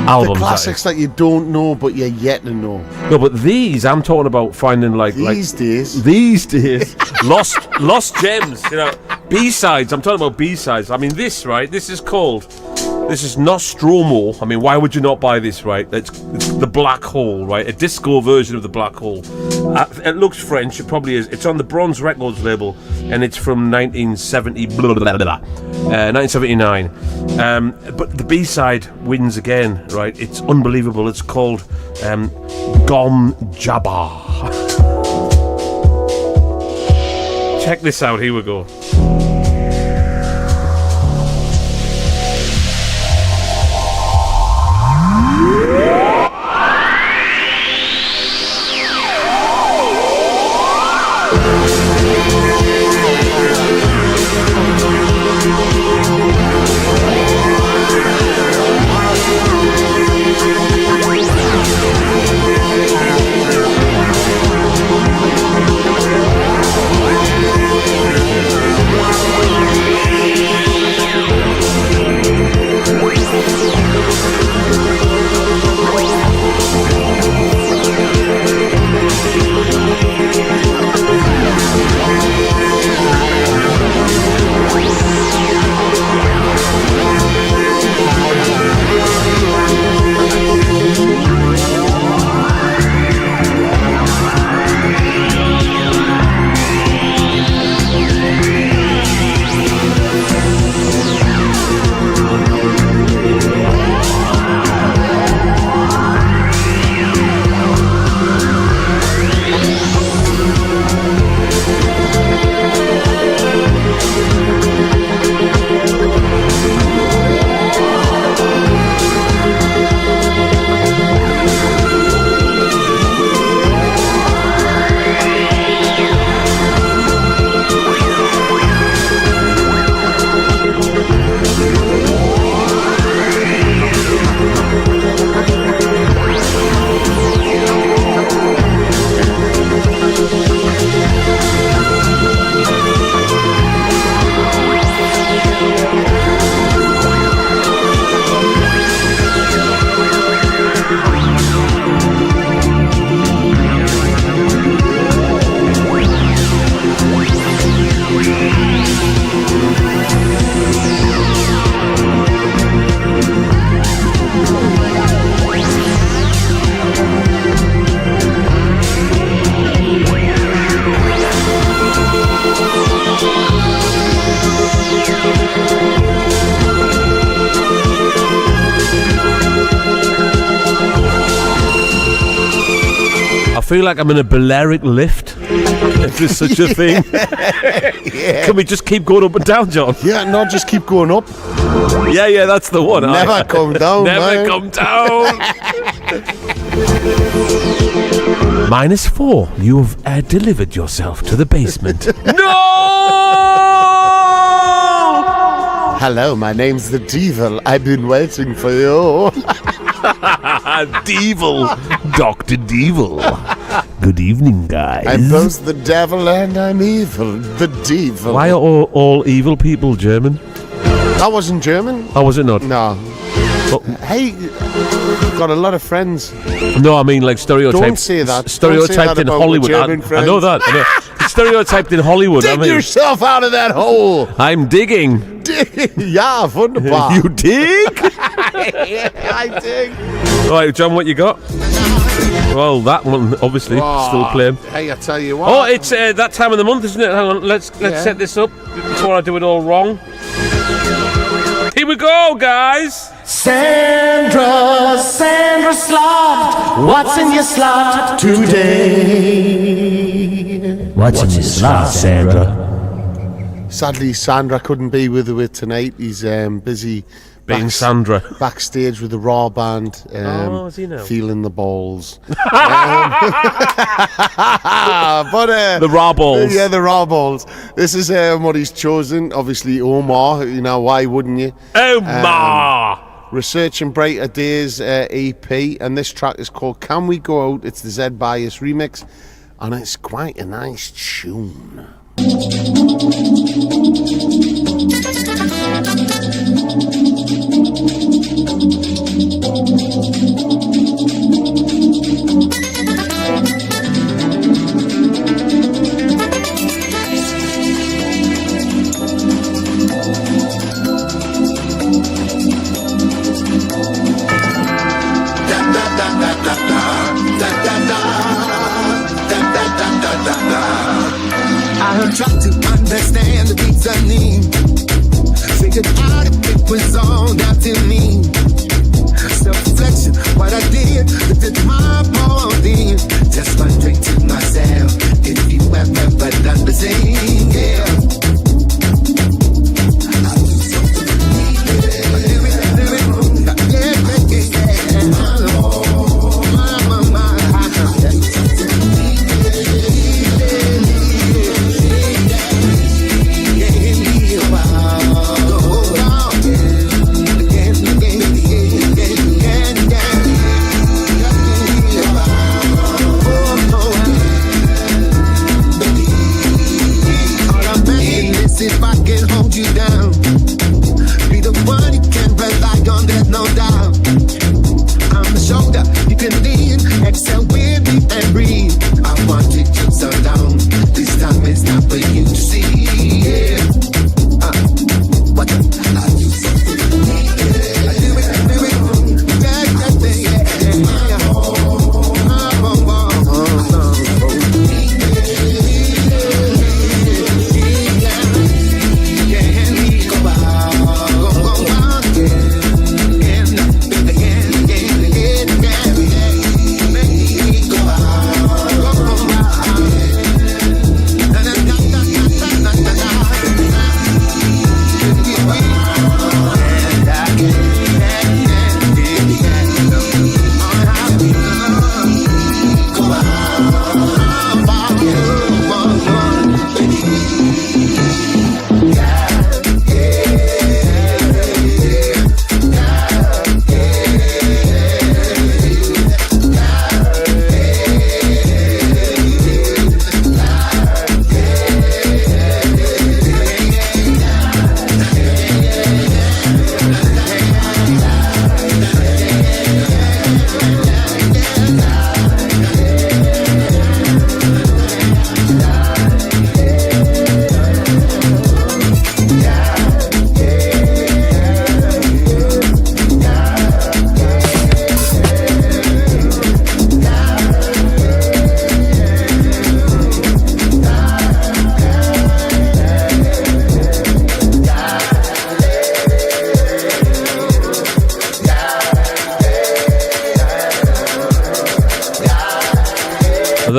Albums, the classics that you don't know, but you're yet to know. No, but these I'm talking about finding these days, lost gems. You know, B-sides. I'm talking about B-sides. I mean, this is Nostromo. I mean, why would you not buy this, right? It's the Black Hole, right? A disco version of the Black Hole. It looks French. It probably is. It's on the Bronze Records label, and it's from 1979. But the B-side wins again, right? It's unbelievable. It's called Gom Jabbar. Check this out. Here we go. I feel like I'm in a Balearic lift. If there's such a thing. Yeah. Can we just keep going up and down, John? Yeah, no, just keep going up. Yeah, that's the one. Never come down, Never man. come down. -4. You've delivered yourself to the basement. No! Hello, my name's the Devil. I've been waiting for you. Devil. Dr. Devil. Good evening, guys. I'm both the devil and I'm evil. The Devil. Why are all evil people German? I wasn't German. Oh, was it not? No. Hey, got a lot of friends. No, I mean like stereotyped. Don't say that. Stereotyped Don't say that in about Hollywood. German I know that. I know. Stereotyped in Hollywood. Dig yourself out of that hole. I'm digging. Ja, wunderbar. You dig? I dig. All right, John, what you got? Well, that one obviously still playing. Hey, I tell you what. Oh, it's that time of the month, isn't it? Hang on, let's set this up before I do it all wrong. Here we go, guys. Sandra slot. What's in your slot today? What's in your slot, Sandra? Sadly, Sandra couldn't be with us tonight. He's busy being Sandra backstage with the Raw band. Is he now? Feeling the balls. But the Raw balls. Yeah, the Raw balls. This is what he's chosen. Obviously, Omar. You know, why wouldn't you? Omar. Research and Brighter Days EP, and this track is called Can We Go Out? It's the Z Bias remix, and it's quite a nice tune. I have tried to understand the reasoning. Figured out if it was all down to me. Self-reflection, what I did, looked at my fault then. Just wondering to myself if you have ever done the same.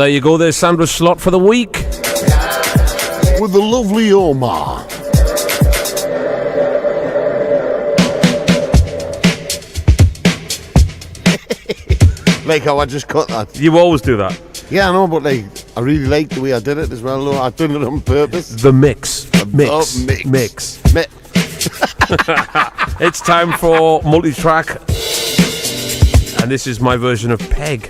there you go. There's Sandra's slot for the week. With the lovely Omar. Like how I just cut that. You always do that. Yeah, I know, but like, I really like the way I did it as well. Though I've done it on purpose. The mix. Mix. It's time for multi-track. And this is my version of Peg.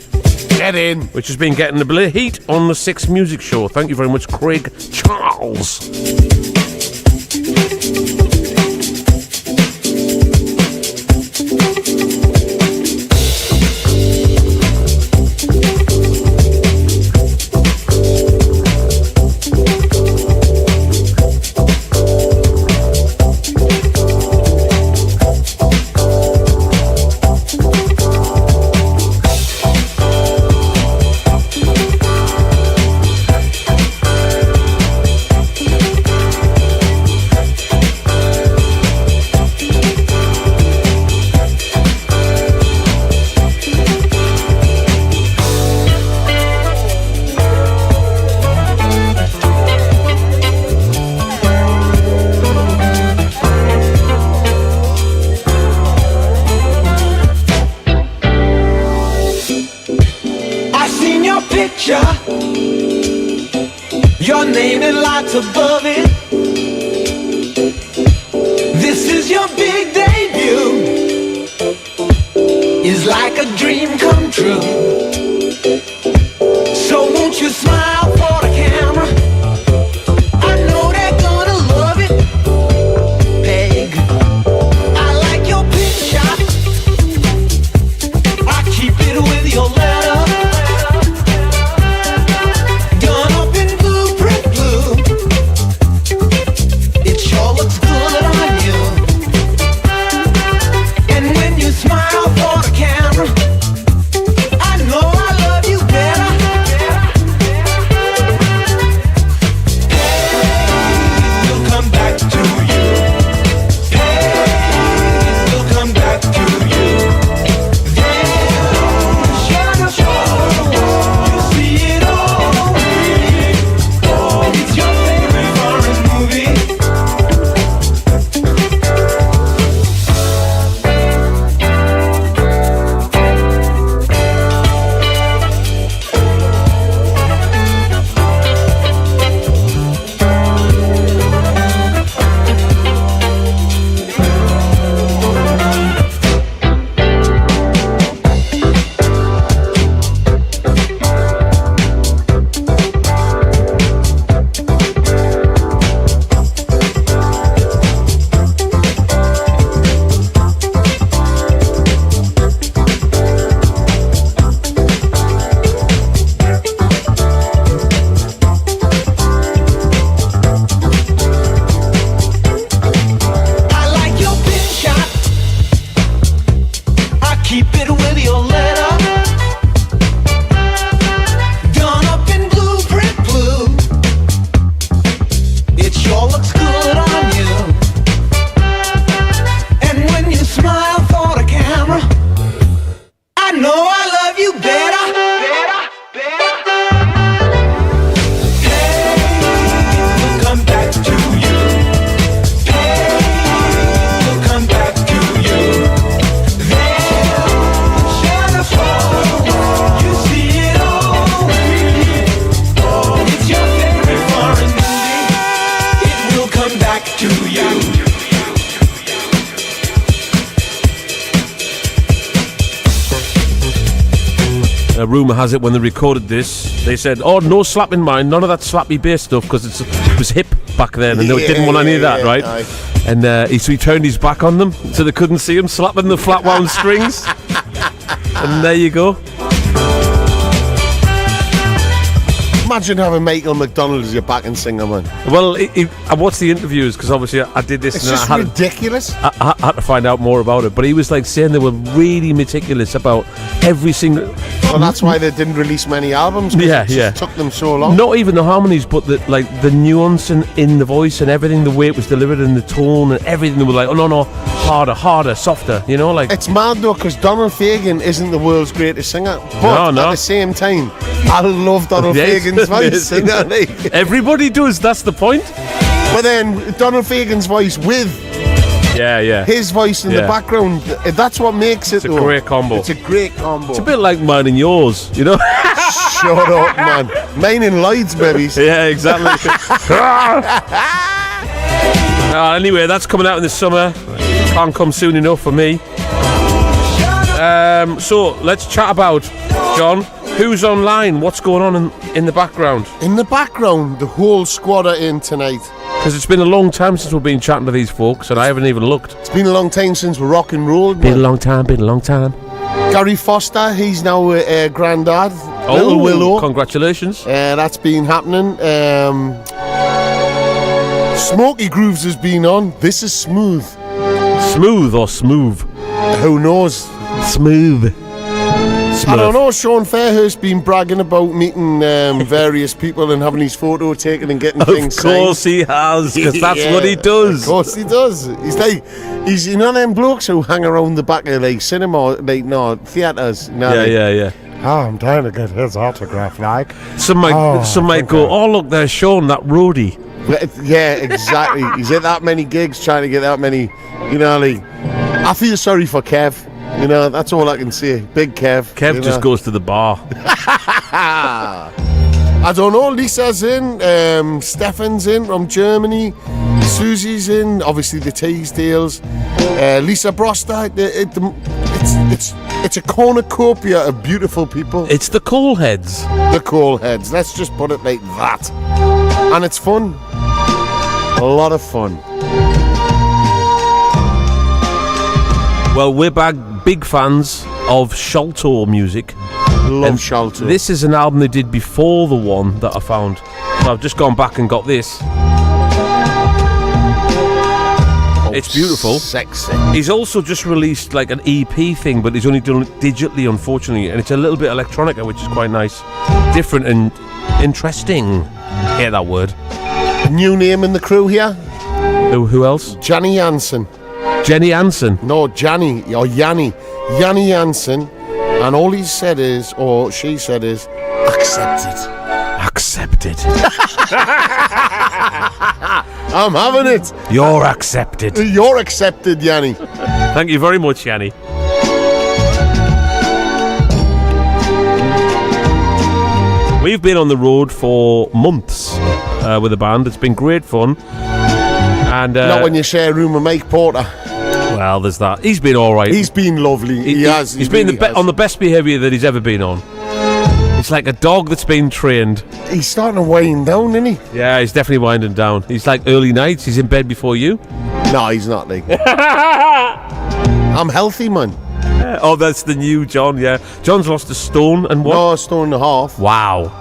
Get in. Which has been getting a bit of heat on the 6 Music Show. Thank you very much, Craig Charles. Your name in lights above it. This is your big debut. It's like a dream come true. So won't you smile for the camera? I know they're gonna love it. Peg, I like your picture. I keep it with your letter. Rumour has it when they recorded this, they said, "Oh, no slapping mine, none of that slappy bass stuff," because it was hip back then, and they didn't want any of that, right? Aye. And so he turned his back on them, so they couldn't see him slapping the flat wound strings. And there you go. Imagine having Michael McDonald as your backing singer, man. Well, I watched the interviews because obviously I did this. It's and just I had, ridiculous. I had to find out more about it, but he was like saying they were really meticulous about every single. Well, that's why they didn't release many albums. Yeah, it just took them so long. Not even the harmonies, but the nuance in the voice and everything, the way it was delivered and the tone and everything. They were like, oh no, harder, softer. You know, like it's mad though because Donald Fagen isn't the world's greatest singer, but at the same time, I love Donald Fagen's voice. You know what I mean? Everybody does. That's the point. But then Donald Fagen's voice with his voice in the background, that's what makes it. It's a great combo. It's a great combo. It's a bit like mine and yours, you know. Shut up, man. Mine and Lloyd's, babies. Yeah, exactly. Anyway, that's coming out in the summer. Can't come soon enough for me. So let's chat about, John, who's online, what's going on in the background. In the background, the whole squad are in tonight. Because it's been a long time since we've been chatting to these folks and I haven't even looked. It's been a long time since we rock and rolled. Been a long time. Gary Foster, he's now a granddad. Little Willow. Congratulations. That's been happening. Smokey Grooves has been on. This is Smoove. Smooth or Smoove? Who knows? Smoove. I don't know. Sean Fairhurst been bragging about meeting various people and having his photo taken and getting things signed. Of course he has, because that's what he does. Of course he does. He's you know them blokes who hang around the back of like cinema, theatres. Yeah. Oh, I'm trying to get his autograph, like. Some might go, oh look, there's Sean, that roadie. Yeah, exactly. He's at that many gigs trying to get that many, you know, like. I feel sorry for Kev. You know, that's all I can say. Big Kev. Kev just goes to the bar. I don't know. Lisa's in. Stefan's in from Germany. Susie's in. Obviously the Teasdales. Lisa Broster. It's a cornucopia of beautiful people. It's the Coalheads. The Coalheads. Let's just put it like that. And it's fun. A lot of fun. Well, we're back big fans of Sholto music. Love Sholto. This is an album they did before the one that I found. So I've just gone back and got this. It's beautiful. Sexy. He's also just released like an EP thing, but he's only done it digitally, unfortunately. And it's a little bit electronica, which is quite nice. Different and interesting. Hear that word. New name in the crew here. Who else? Johnny Jansen. Jenny Hansen. No, Janny or Yanni. Yanni Jansen. And all he said is, or she said is, accepted. Accepted. I'm having it. You're accepted. You're accepted, Yanni. Thank you very much, Yanni. We've been on the road for months with the band. It's been great fun. And not when you share a room with Mike Porter. Well, there's that. He's been all right. He's been lovely. He has. He's been on the best behaviour that he's ever been on. It's like a dog that's been trained. He's starting to wind down, isn't he? Yeah, he's definitely winding down. He's like early nights. He's in bed before you. No, he's not. Like. I'm healthy, man. Oh, that's the new John. Yeah, John's lost a stone and what? No, a stone and a half. Wow.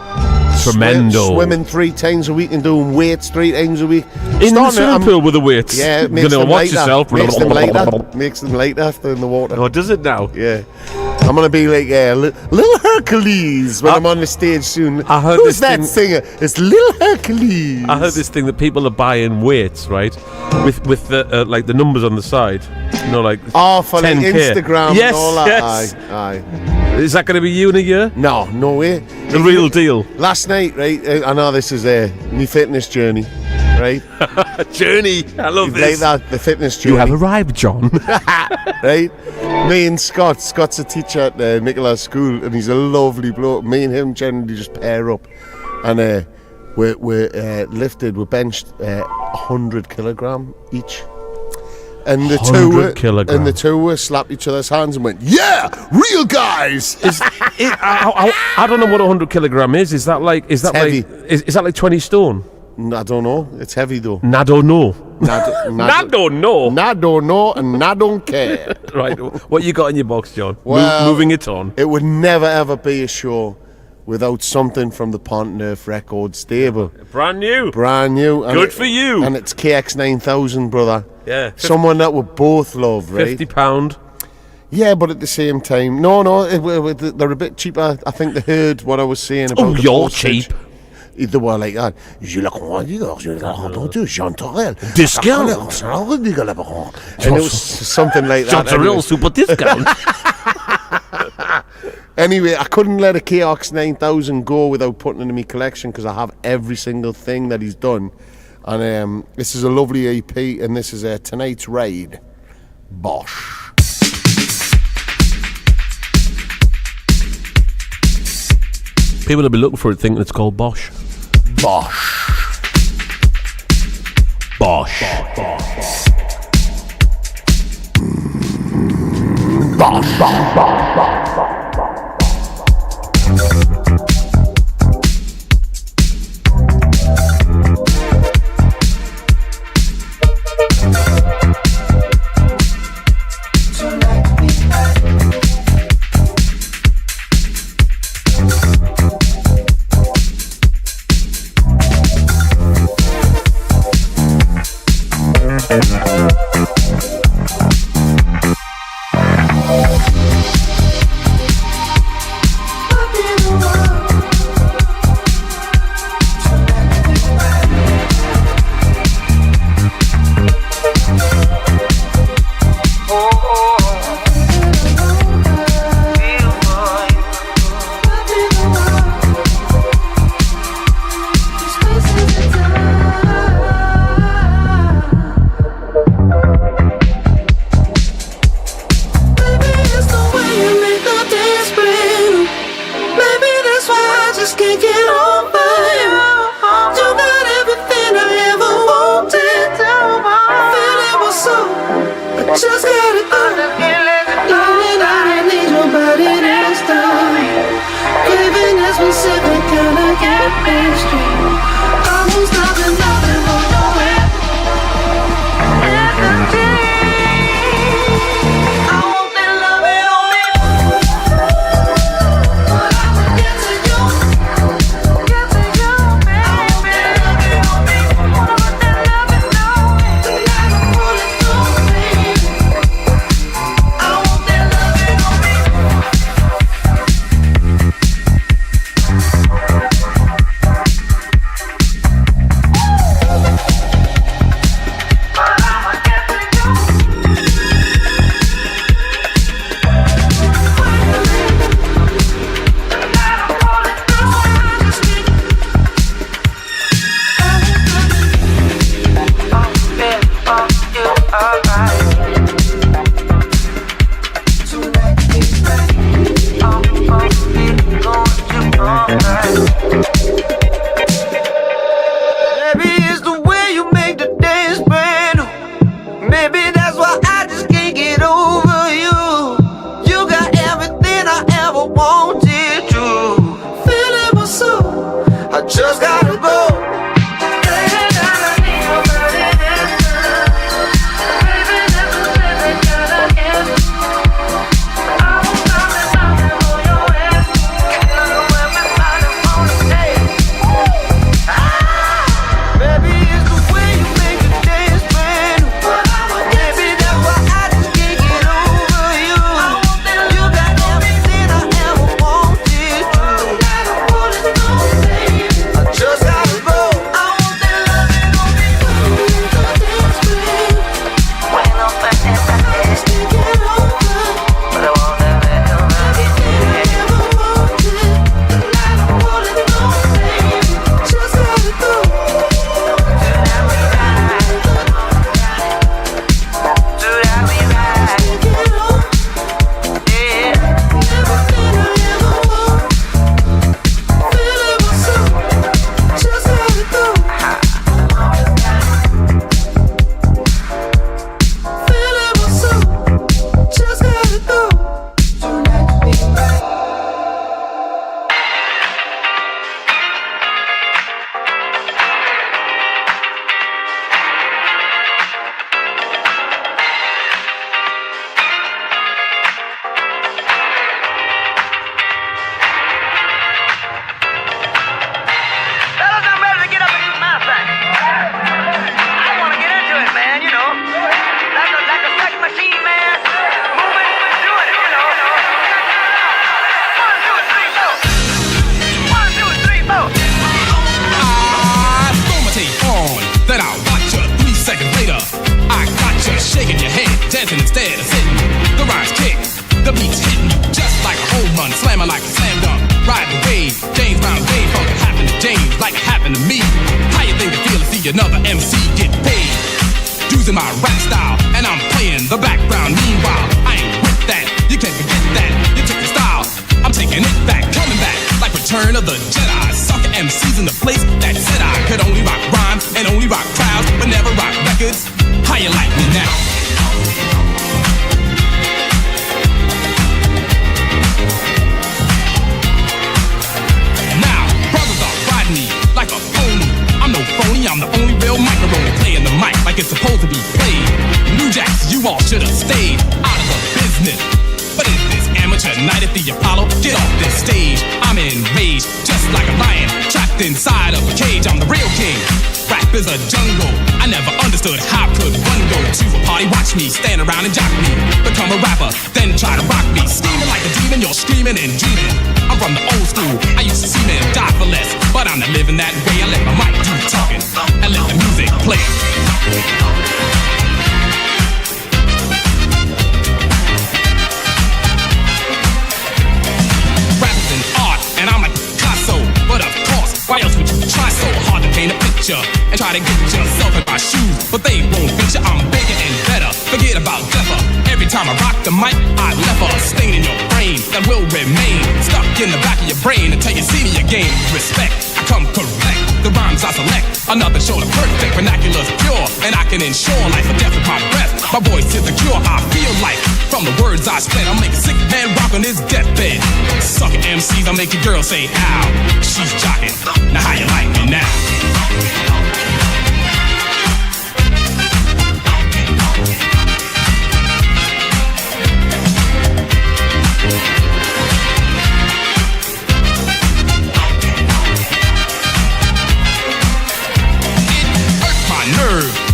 Tremendo. Swimming 3 times a week and doing weights 3 times a week. In the swimming pool with the weights. Yeah, it makes them lighter. Makes them lighter after in the water. Oh, does it now? Yeah. I'm going to be like Little Hercules when I'm on the stage soon. I heard Who's that singer? It's Little Hercules. I heard this thing that people are buying weights, right? With the like the numbers on the side. You know, like for 10K. Like Instagram yes, and all that. Yes. Aye. Is that going to be you in a year? No way. The real deal. Last night, right? I know this is my fitness journey, right? Journey. I love this. Like that, the fitness journey. You have arrived, John. Right? Me and Scott's a teacher at Nicola's school, and he's a lovely bloke. Me and him generally just pair up, and we're benched 100 kilogram each. And the two slapped each other's hands and went, "Yeah, real guys." I don't know what 100 kilogram is. Is that like heavy. Is that like 20 stone? I don't know. It's heavy though. I don't know. I don't know. I don't know, and I don't care. Right. What you got in your box, John? Well, moving it on. It would never ever be a show without something from the Pontenerf record stable. Brand new. Brand new. And Good for you. And it's KX9000, brother. Yeah. Someone that we both love, right? £50. Yeah, but at the same time, no, they're a bit cheaper. I think they heard what I was saying about. Oh, the you're postage. cheap. They were like that. Je la crois, John Turrell. Discount. And it was something like John that. Turrell super discount. Anyway, I couldn't let a KX9000 go without putting it in my collection because I have every single thing that he's done. And this is a lovely EP, and this is Tonight's Ride, Bosch. People will be looking for it thinking it's called Bosch. Bosch. Bosch. Bosch. Just gotta go. instead of sitting. The rhymes kick, the beats hitting you just like a home run, slamming like a slam dunk. Ride the wave, James Brown wave funk. It happened to James like it happened to me. How you think it feel to see another MC get paid? Using my rap style, and I'm playing the background. Meanwhile, I ain't with that. You can't forget that. You took the style. I'm taking it back, coming back like Return of the Jedi. Sucker MCs in the place that said I could only rock rhymes and only rock crowds, but never rock records. How you like me now? Now, brothers are riding me like a pony. I'm no phony, I'm the only real microphone playing the mic like it's supposed to be played. New Jacks, you all should have stayed out of the business. But is this amateur night at the Apollo? Get off this stage, I'm enraged, just like a lion trapped inside of a cage. I'm the real king. Rap is a jungle. I never understood how could one go to a party, watch me stand around and jock me, become a rapper, then try to rock me. Scheming like a demon, you're screaming and dreaming. I'm from the old school. I used to see men die for less, but I'm not living that way. I let my mic do the talking and let the music play. And I'm like Picasso, but of course, why else would you try so hard to paint a picture and try to get yourself in my shoes? But they won't fit you, I'm bigger and better. Forget about Zephyr. Every time I rock the mic, I left a stain in your brain that will remain stuck in the back of your brain until you see me again. Respect, I come correct. The rhymes I select, another short of perfect. Vernacular's pure, and I can ensure life or death with my breath. My voice is the cure, I feel like from the words I spit, I'll make a sick man rock on his deathbed. Sucker MCs, I'll make your girl say, ow, she's jocking. Now how you like me now?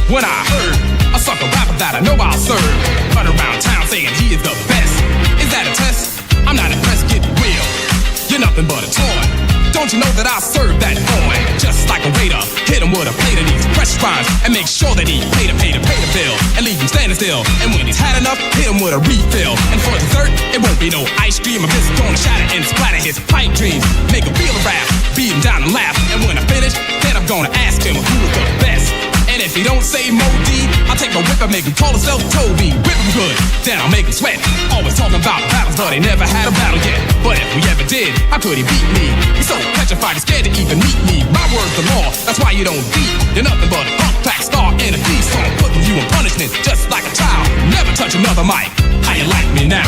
When I heard a sucker rapper that I know I'll serve run around town saying he is the best. Is that a test? I'm not impressed, get real. You're nothing but a toy. Don't you know that I serve that boy just like a waiter? Hit him with a plate of these fresh rhymes and make sure that he pay the bill and leave him standing still. And when he's had enough, hit him with a refill. And for dessert, it won't be no ice cream. I'm just gonna shatter and splatter his pipe dreams. Make him feel a rap, beat him down and laugh. And when I finish, then I'm gonna ask him who is the best. And if he don't say Mo D, I'll take a whip and make him call himself Toby. Whip him good, then I'll make him sweat. Always talking about battles, but he never had a battle yet. But if we ever did, how could he beat me? He's so petrified, he's scared to even meet me. My word's the law, that's why you don't beat. You're nothing but a punk track star in a thief song, putting you in punishment just like a child. Never touch another mic. How you like me now?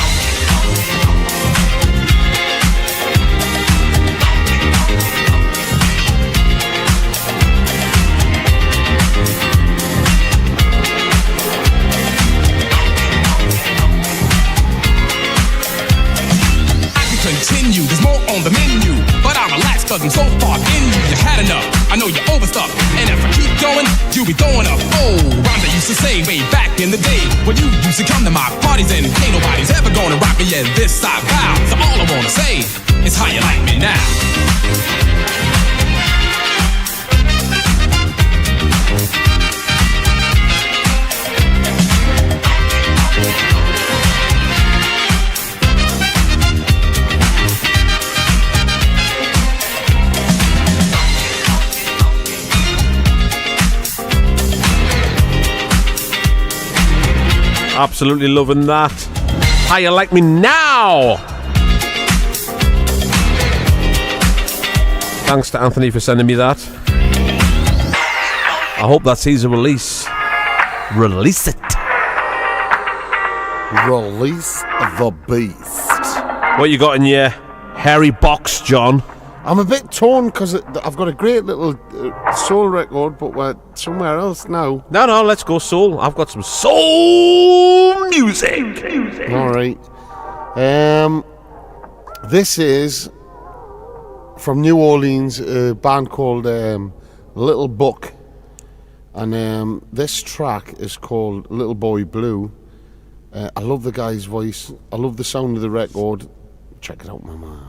Continue, there's more on the menu, but I'll relax cause I'm so far in you. You had enough, I know you're overstuffed, and if I keep going, you'll be throwing up. Oh, rhymes I used to say way back in the day when you used to come to my parties, and ain't nobody's ever gonna rock me at this I vow. So all I wanna say is how you like me now. Absolutely loving that. How you like me now? Thanks to Anthony for sending me that. I hope that sees a release. Release it. Release the beast. What you got in your hairy box, John? I'm a bit torn because I've got a great little soul record, but we're somewhere else now. No, let's go soul. I've got some soul music. All right. This is from New Orleans, a band called Little Book, and this track is called Little Boy Blue. I love the guy's voice. I love the sound of the record. Check it out, my man.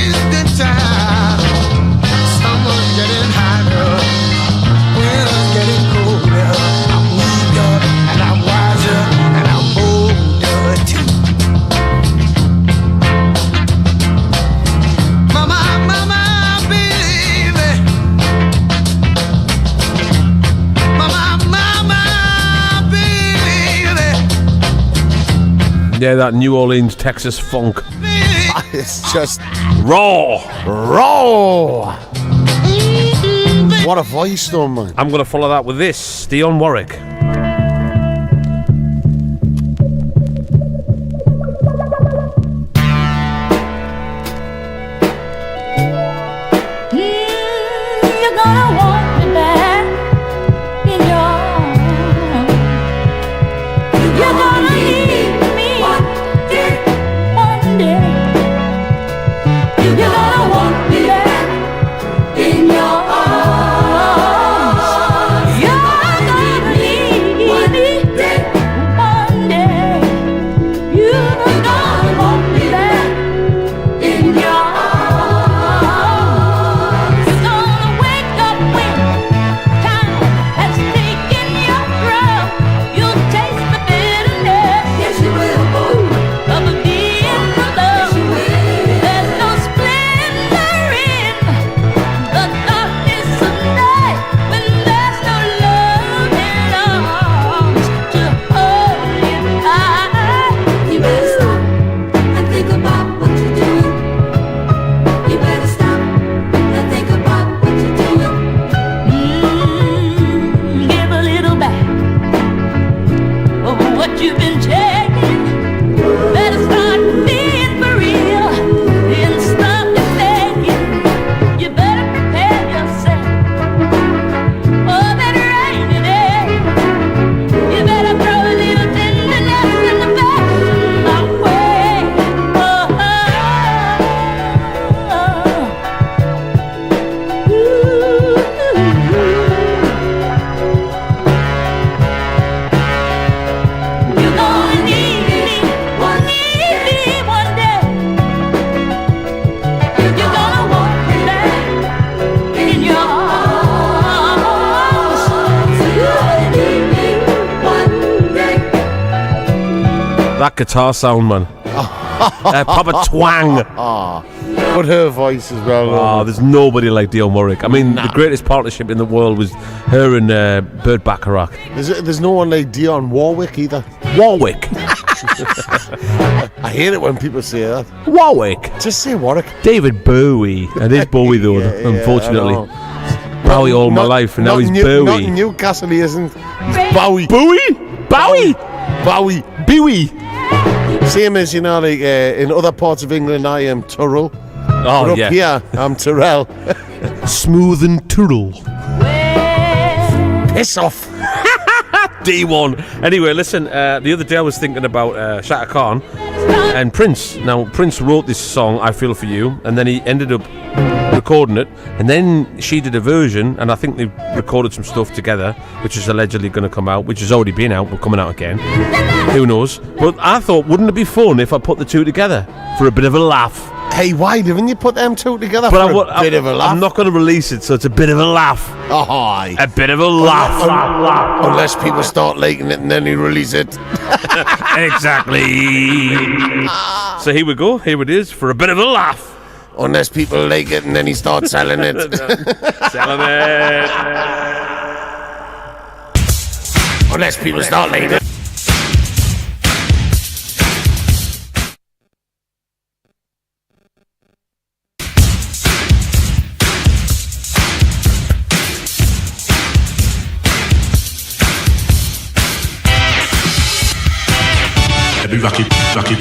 wasting time. Summer's getting hotter, winter's getting colder. I'm weaker and I'm wiser and I'm older too. Mama, baby. Mama, baby. Yeah, that New Orleans, Texas funk. It's just raw. What a voice, though, man. I'm going to follow that with this, Dionne Warwick. You're gonna want me back in your arms. You're gonna need me one day. You're gonna want me back in your arms. You're gonna need me one day. You're gonna want me back in your arms. You've been taking, better start being for real and stop the faking. You better prepare yourself for that rainy day. You better throw a little tenderness and affection my way. You're gonna need me one day. You're gonna want me back in your arms. You're gonna need me one day. That guitar sound, man. Proper twang. But her voice as well. Oh, there's nobody like Dionne Warwick. I mean, the greatest partnership in the world was her and Burt Bacharach. There's no one like Dionne Warwick either. Warwick. I hate it when people say that. Warwick. Just say Warwick. David Bowie. And it's Bowie, though, unfortunately. Bowie all my life, and now he's Bowie. Not Newcastle, he isn't. He's Bowie. Bowie? Bowie? Bowie. Bowie. Same as, in other parts of England, I am Turrell. Oh, but up yeah. here, I'm Turrell. Smooth and Turrell. Piss off. D1. Anyway, listen, the other day I was thinking about Shaka Khan and Prince. Now, Prince wrote this song, I Feel For You, and then he ended up recording it, and then she did a version, and I think they recorded some stuff together, which is allegedly going to come out, which has already been out, but coming out again. Who knows? But I thought, wouldn't it be fun if I put the two together for a bit of a laugh? Hey, why didn't you put them two together But for a bit of a laugh? I'm not going to release it, so it's a bit of a laugh. Oh, aye. A bit of a laugh. Unless people start liking it and then you release it. Exactly. So here we go. Here it is for a bit of a laugh. Unless people like it and then he starts selling it. Selling it. Unless people start liking it. Rock it, rock it.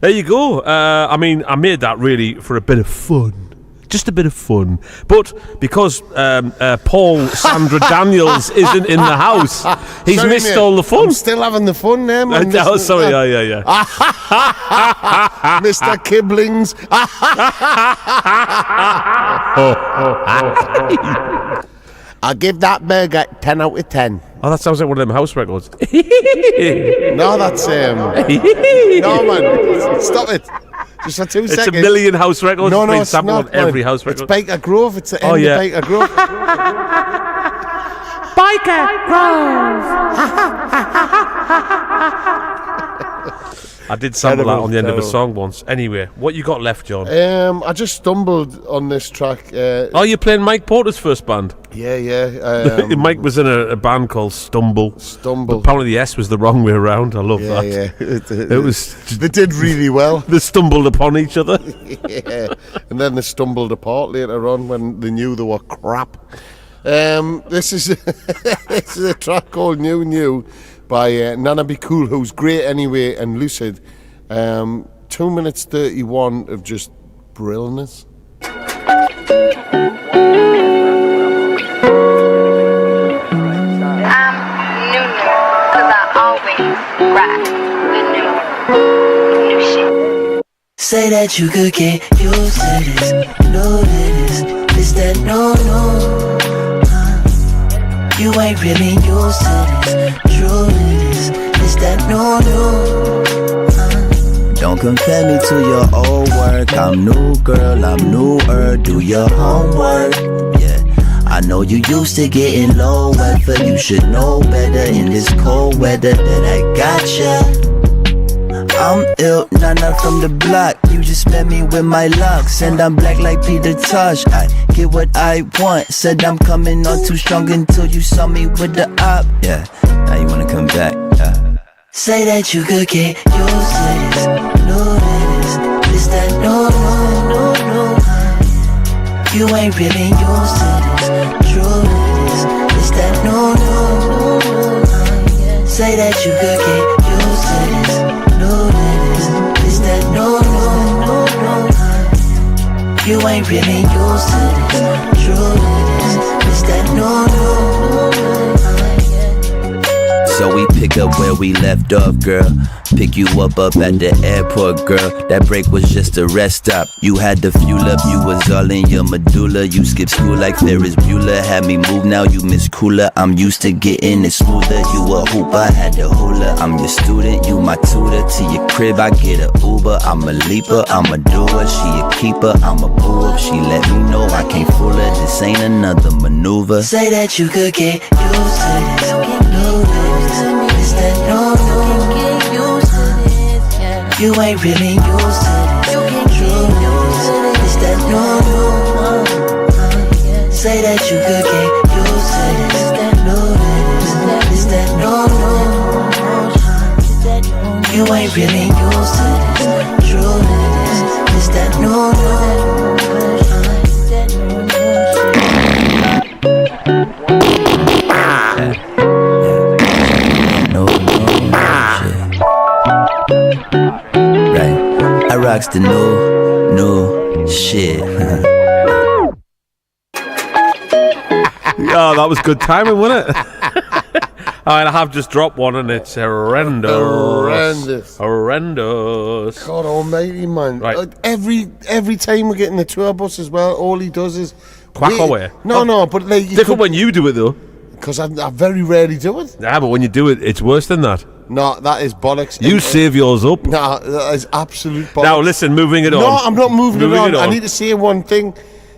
There you go. I mean, I made that really for a bit of fun. Just a bit of fun. But because Paul Sandra Daniels isn't in the house, he's Sorry, missed mate. all the fun. I'm still having the fun there, man. Oh, sorry, yeah. Mr. Kibblings. I give that burger 10 out of 10. Oh, that sounds like one of them house records. No, that's no, man. Stop it. Just for 2 seconds. It's a million house records. No, It's been it's sampled not. on every man. house record. It's Baker Grove. It's the end of Baker Grove. Baker Grove. I did sample that on the end of a song once. Anyway, what you got left, John? I just stumbled on this track. Oh, you're playing Mike Porter's first band? Yeah. Mike was in a band called Stumble. But apparently the S was the wrong way around. I love that. Yeah. It was. They did really well. They stumbled upon each other. Yeah. And then they stumbled apart later on when they knew they were crap. This is a track called New by Nana Be Cool, who's great anyway, and Lucid. 2 minutes 31 of just brilliance. Say that you could get used to this, know this, it's that no. You ain't really used to this, true to this, it's that no. Don't compare me to your old work, I'm new girl, I'm newer, do your homework, yeah. I know you used to getting low weather, you should know better in this cold weather that I gotcha. I'm ill, Nana from the block. You just met me with my locks, and I'm black like Peter Tosh. I get what I want. Said I'm coming on too strong until you saw me with the op. Yeah, now you wanna come back. Say that you could get used to this, know this, it's that no. You ain't really used to this, true to this, it's that no. Say that you could get used to this. Is that no. You ain't really used to this, true to this, is that no. So we pick up where we left off, girl. Pick you up at the airport, girl. That break was just a rest stop. You had to fuel up, you was all in your medulla. You skipped school like Ferris Bueller. Had me move, now you miss cooler. I'm used to getting it smoother. You a hooper, had the hula. I'm your student, you my tutor. To your crib, I get a Uber. I'm a leaper, I'm a doer. She a keeper, I'm a boo up. She let me know I can't fool her. This ain't another maneuver. Say that you could get used to this, know this, is that no. You ain't really used to this, true to this, is that no. Say that you could get used to this, know this, is that no. You ain't really used to this, true to this, is that no. I rocks the new shit. Oh, that was good timing, wasn't it? I have just dropped one and it's horrendous. Horrendous. God almighty, man. Right. Every time we get in the tour bus as well, all he does is quack away. No, but like different when you do it though. Because I very rarely do it. Yeah, but when you do it, it's worse than that. No, that is bollocks. You save yours up. No, that is absolute bollocks. Now listen, moving it on. No, I'm not moving it on. I need to say one thing.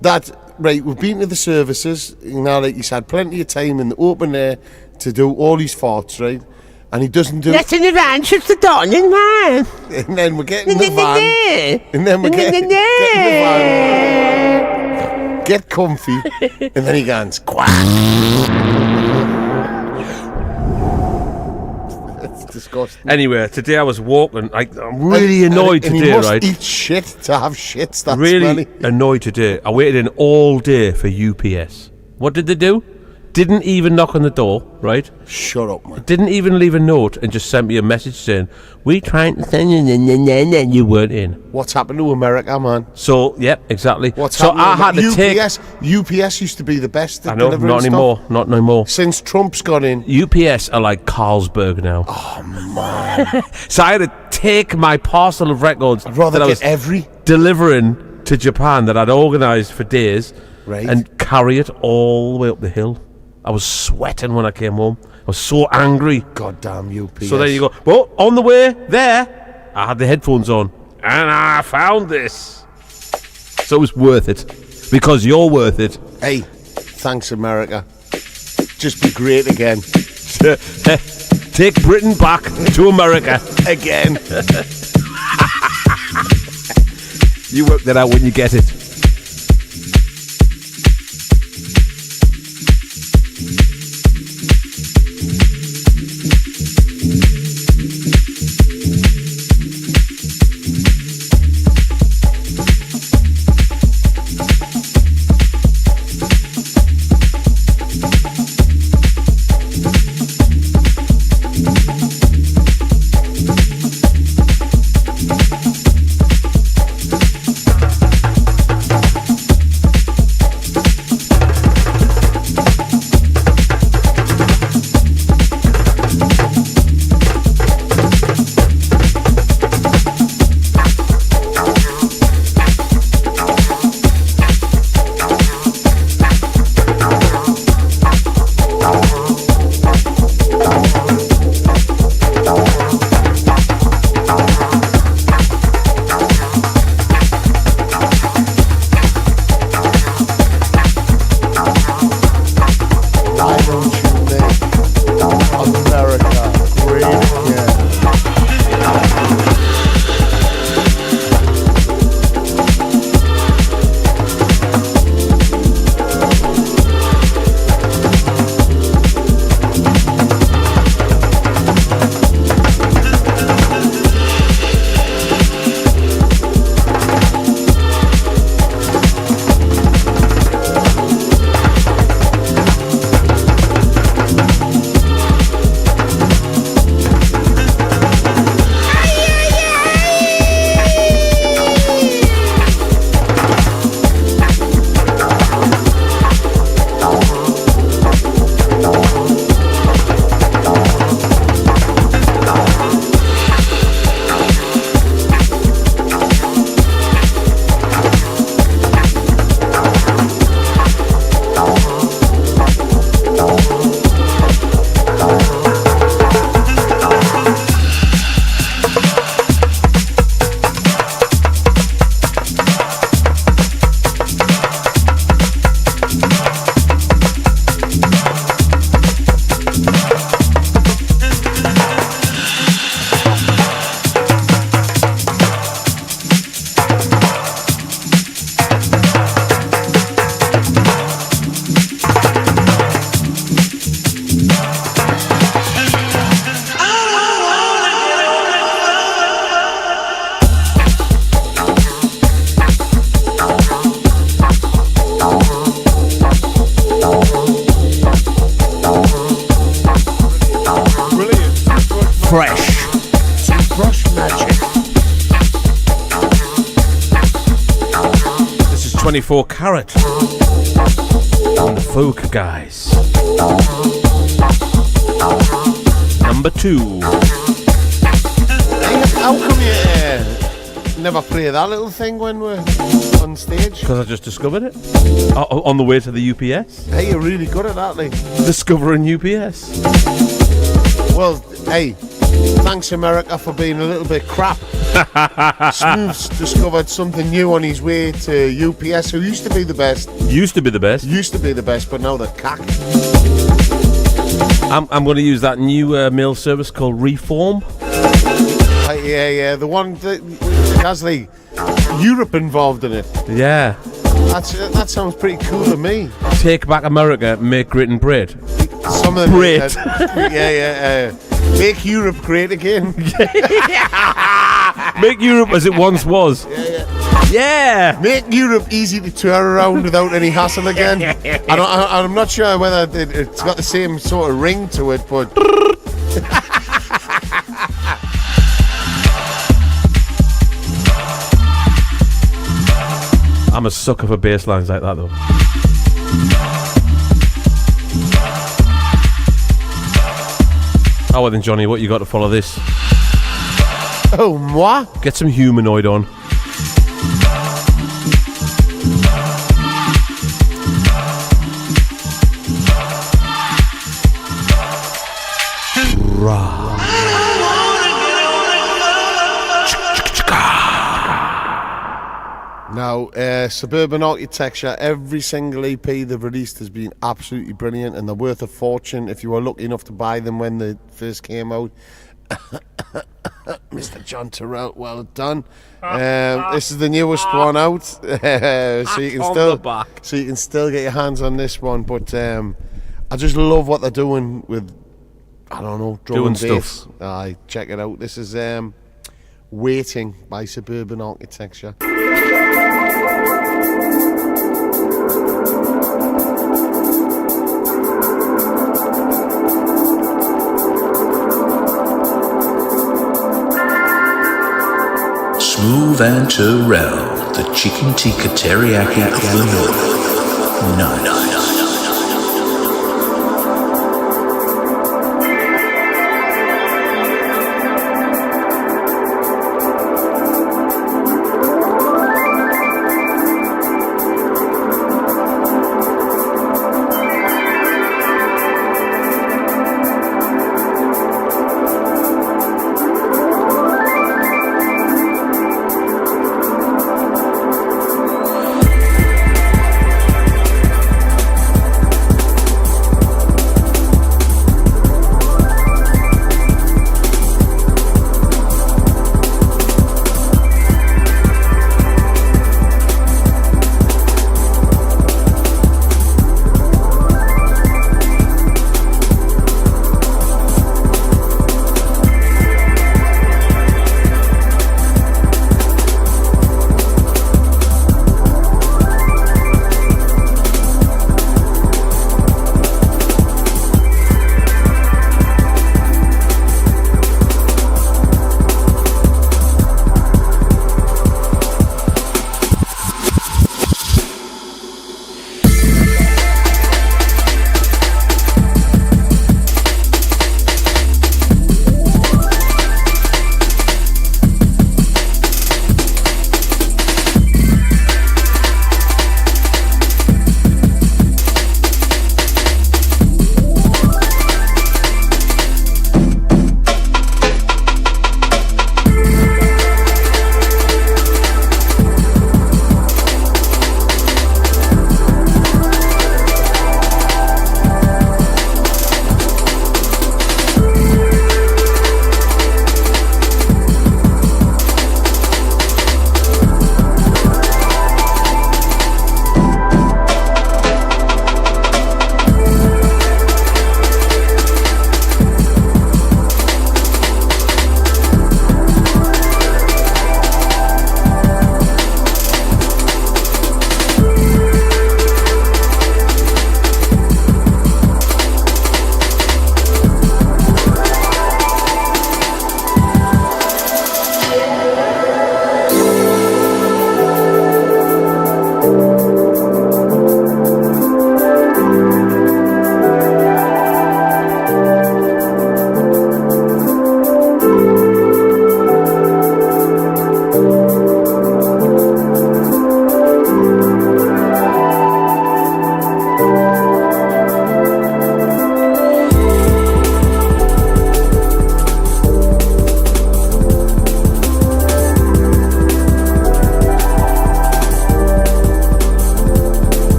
That, right, we've been to the services. Now, like he's had plenty of time in the open air to do all his farts, right? And he doesn't do... That's in the van, shuts the door, man. And then we're getting the van. And then we're getting the van. Get comfy. And then he goes, quack. Disgusting. Anyway, today I was walking. I'm really annoyed and today, he must right? Eat shit to have shits. That's really smelly. Annoyed today. I waited in all day for UPS. What did they do? Didn't even knock on the door, right? Shut up, man. Didn't even leave a note and just sent me a message saying, "We trying to send you, and you weren't in." What's happened to America, man? So, yep, exactly. What's so happened I to had to take. UPS used to be the best at I know, delivering not stuff. anymore. Not anymore. Since Trump's gone in. UPS are like Carlsberg now. Oh, man. So I had to take my parcel of records I'd rather that I get was every... delivering to Japan that I'd organised for days and carry it all the way up the hill. I was sweating when I came home. I was so angry. Goddamn UPS. So there you go. Well, on the way there, I had the headphones on and I found this. So it was worth it. Because you're worth it. Hey, thanks, America. Just be great again. Take Britain back to America. Again. You work that out when you get it. Fresh. Toothbrush magic. This is 24 Carat. And the Folk Guys. Number 2. How come you never play that little thing when we're on stage? Because I just discovered it. On the way to the UPS. Hey, you're really good at that, Lee. Discovering UPS. Well, hey, thanks America for being a little bit crap. Smoove's discovered something new on his way to UPS, who used to be the best. Used to be the best. Used to be the best, but now they're cack. I'm going to use that new mail service called Reform. Yeah, the one that has the Europe involved in it. Yeah. That sounds pretty cool to me. Take back America, make great and bread. Some of them Great. Make Europe great again. Make Europe as it once was. Yeah. Yeah! Make Europe easy to tour around without any hassle again. I'm not sure whether it's got the same sort of ring to it, but... I'm a sucker for bass lines like that, though. Oh, well then, Johnny, what you got to follow this? Oh, moi? Get some humanoid on. Now, Suburban Architecture, every single EP they've released has been absolutely brilliant, and they're worth a fortune if you were lucky enough to buy them when they first came out. Mr John Turrell, well done. This is the newest one out, so you can still get your hands on this one. But I just love what they're doing with, I don't know, drum and bass. Check it out. This is Waiting by Suburban Architecture. Smoove and Turrell, the chicken tikka teriyaki of the north. Nice.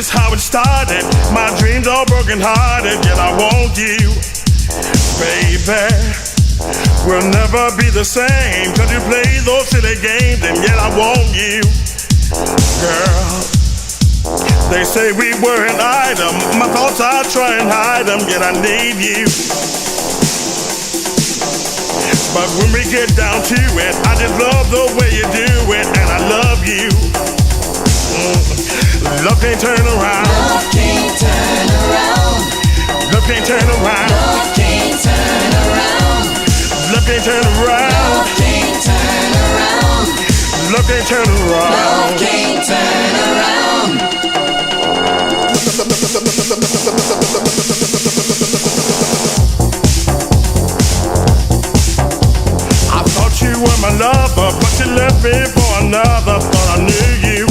is how it started. My dreams are broken hearted, yet I want you, baby. We'll never be the same, cause you play those silly games, and yet I want you, girl. They say we were an item, my thoughts I try and hide them, yet I need you. But when we get down to it, I just love the way you do it, and I love you. Love can't turn around. Love can't turn around. Love can't turn around. Love can't turn around. Love can't turn around. Love can't turn around. Love can't turn around. Love can't turn around. I thought you were my lover, but you left me for another. Thought I knew you.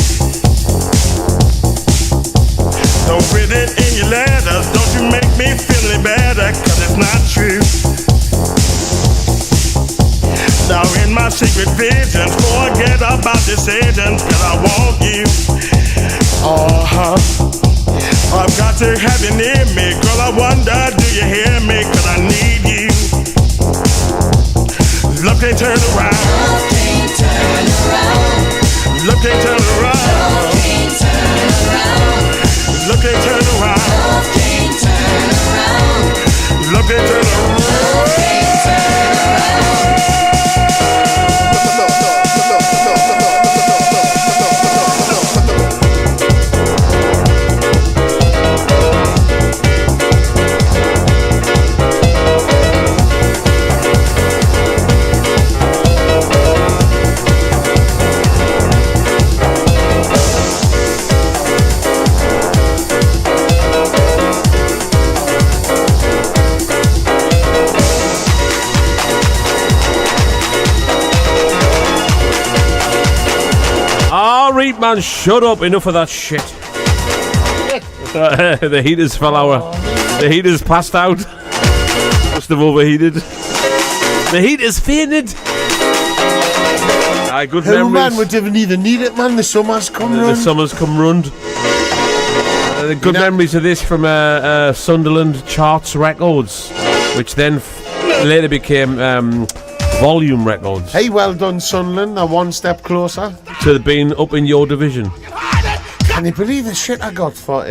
Don't read it in your letters. Don't you make me feel any better, cause it's not true. Now in my secret visions, forget about decisions, cause I want you. I've got to have you near me, girl. I wonder, do you hear me? Cause I need you. Love can't turn around. Love can't turn around. Love can't turn around. Love can't turn around. Love can't turn around. Love can't turn around. Love can't turn around. Love can't turn around. heat, man. Shut up. Enough of that shit. The heaters fell out. The heaters passed out. Must have overheated. The heaters fainted. Good Who, memories. man, we didn't even need it, man. The summer's come round. The summer's come round. The good memories of this from Sunderland Charts Records, which then later became Volume Records. Hey, well done, Sunderland. They're one step closer to being up in your division. Can you believe the shit I got for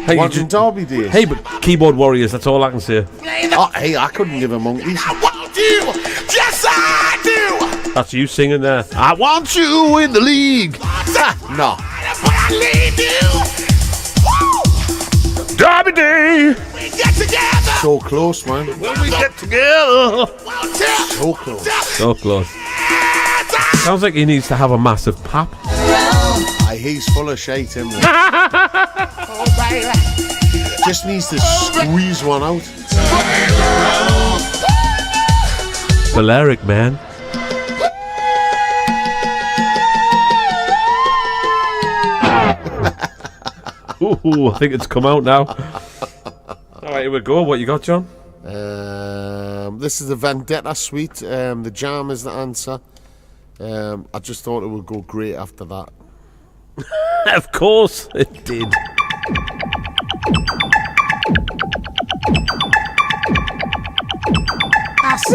Watching Derby days? Hey, but keyboard warriors, that's all I can say. Oh, hey, I couldn't give a monkeys. I want you, yes I do. That's you singing there. I want you in the league. No. That's what I leave you. Derby day. We get together. So close, man. When we get together. So close. So close. Sounds like he needs to have a massive pap. He's full of shite, isn't he? Just needs to squeeze one out. Balearic, man. Ooh, I think it's come out now. Alright, here we go. What you got, John? This is the Vendetta suite. The Jam is the answer. I just thought it would go great after that. Of course it did. I see.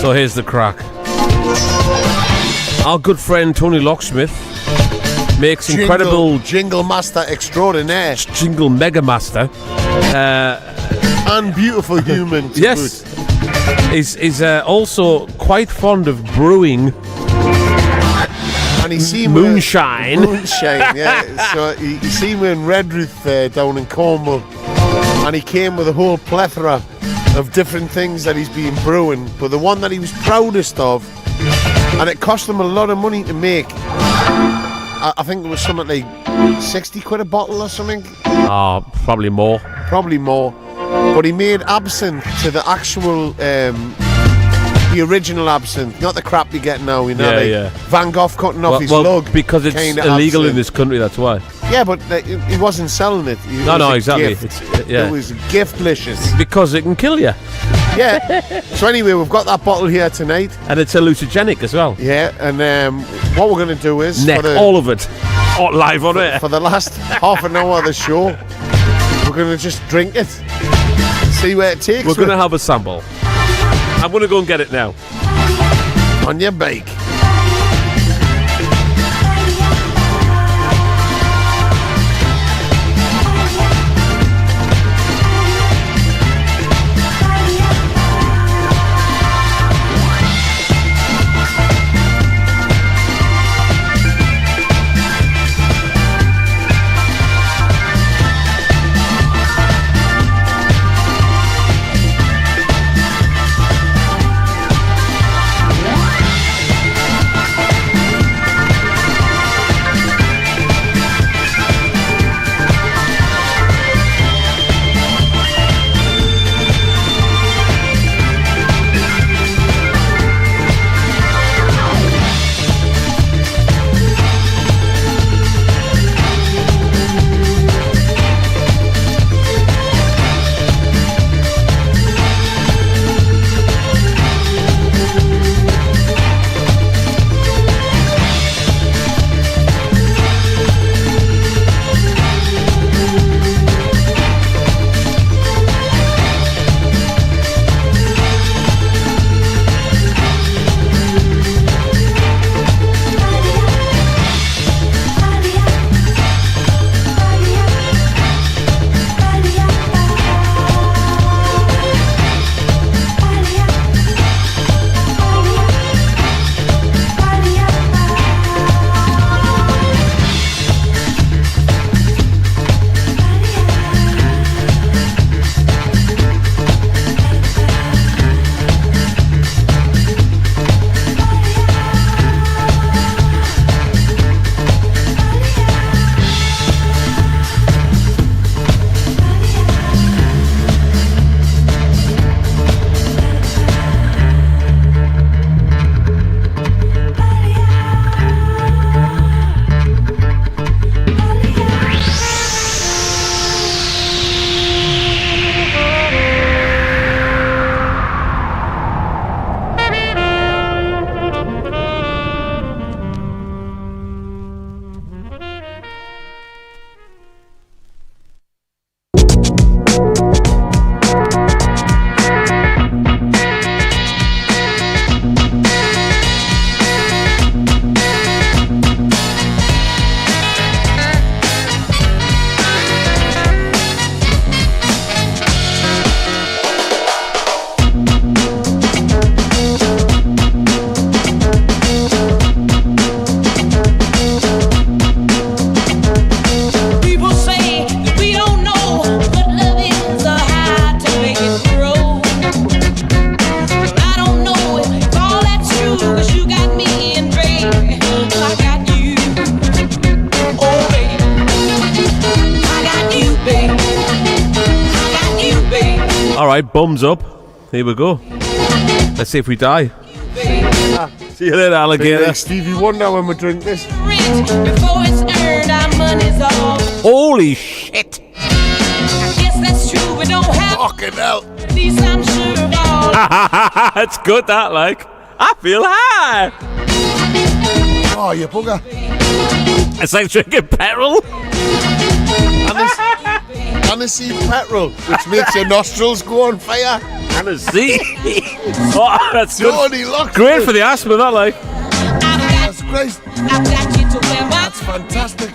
So here's the crack. Our good friend Tony Locksmith makes incredible jingle master extraordinaire, jingle mega master, and beautiful human. To yes, is also quite fond of brewing. And he seen moonshine. Moonshine, yeah. So he seen me in Redruth down in Cornwall, and he came with a whole plethora of different things that he's been brewing. But the one that he was proudest of, and it cost him a lot of money to make. I think it was something like 60 quid a bottle or something. Oh, probably more. Probably more. But he made absinthe to the actual, the original absinthe, not the crap you get now, you know. Yeah. Van Gogh cutting off his lug. Because it's illegal in this country, that's why. Yeah, but he wasn't selling it. No, exactly. It was giftlicious. Because it can kill you. Yeah. So anyway, we've got that bottle here tonight. And it's hallucinogenic as well. Yeah, and what we're going to do is... all of it. Live on air. For the last half an hour of the show, we're going to just drink it. See where it takes us. We're going to have a sample. I'm going to go and get it now. On your bike. Alright, bums up. Here we go. Let's see if we die. See you later, alligator. Like Stevie Wonder when we drink this. Holy shit! I guess that's true. We don't have fucking hell. At least I'm sure of all. It's good that, like. I feel high. Oh, you bugger. It's like drinking petrol. And aniseed petrol, which makes your nostrils go on fire. Aniseed? Oh, that's good. Tony, look. Great for the asthma, that, like. That's great. That's fantastic.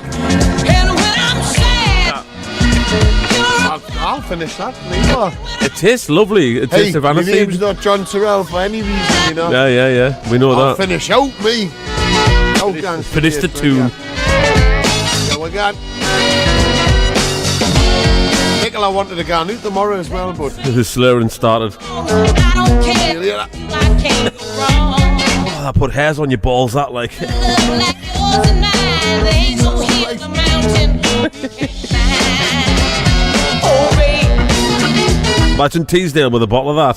I'll finish that. It tastes lovely. It tastes of my aniseed. name's not John Turrell for any reason, you know. Yeah. We know I'll that. finish out me. Finish the tune. Yeah, we got. Nicola wanted to go out tomorrow as well, but The slurring started. Oh, that put hairs on your balls, that, like. Imagine Teesdale with a bottle of that.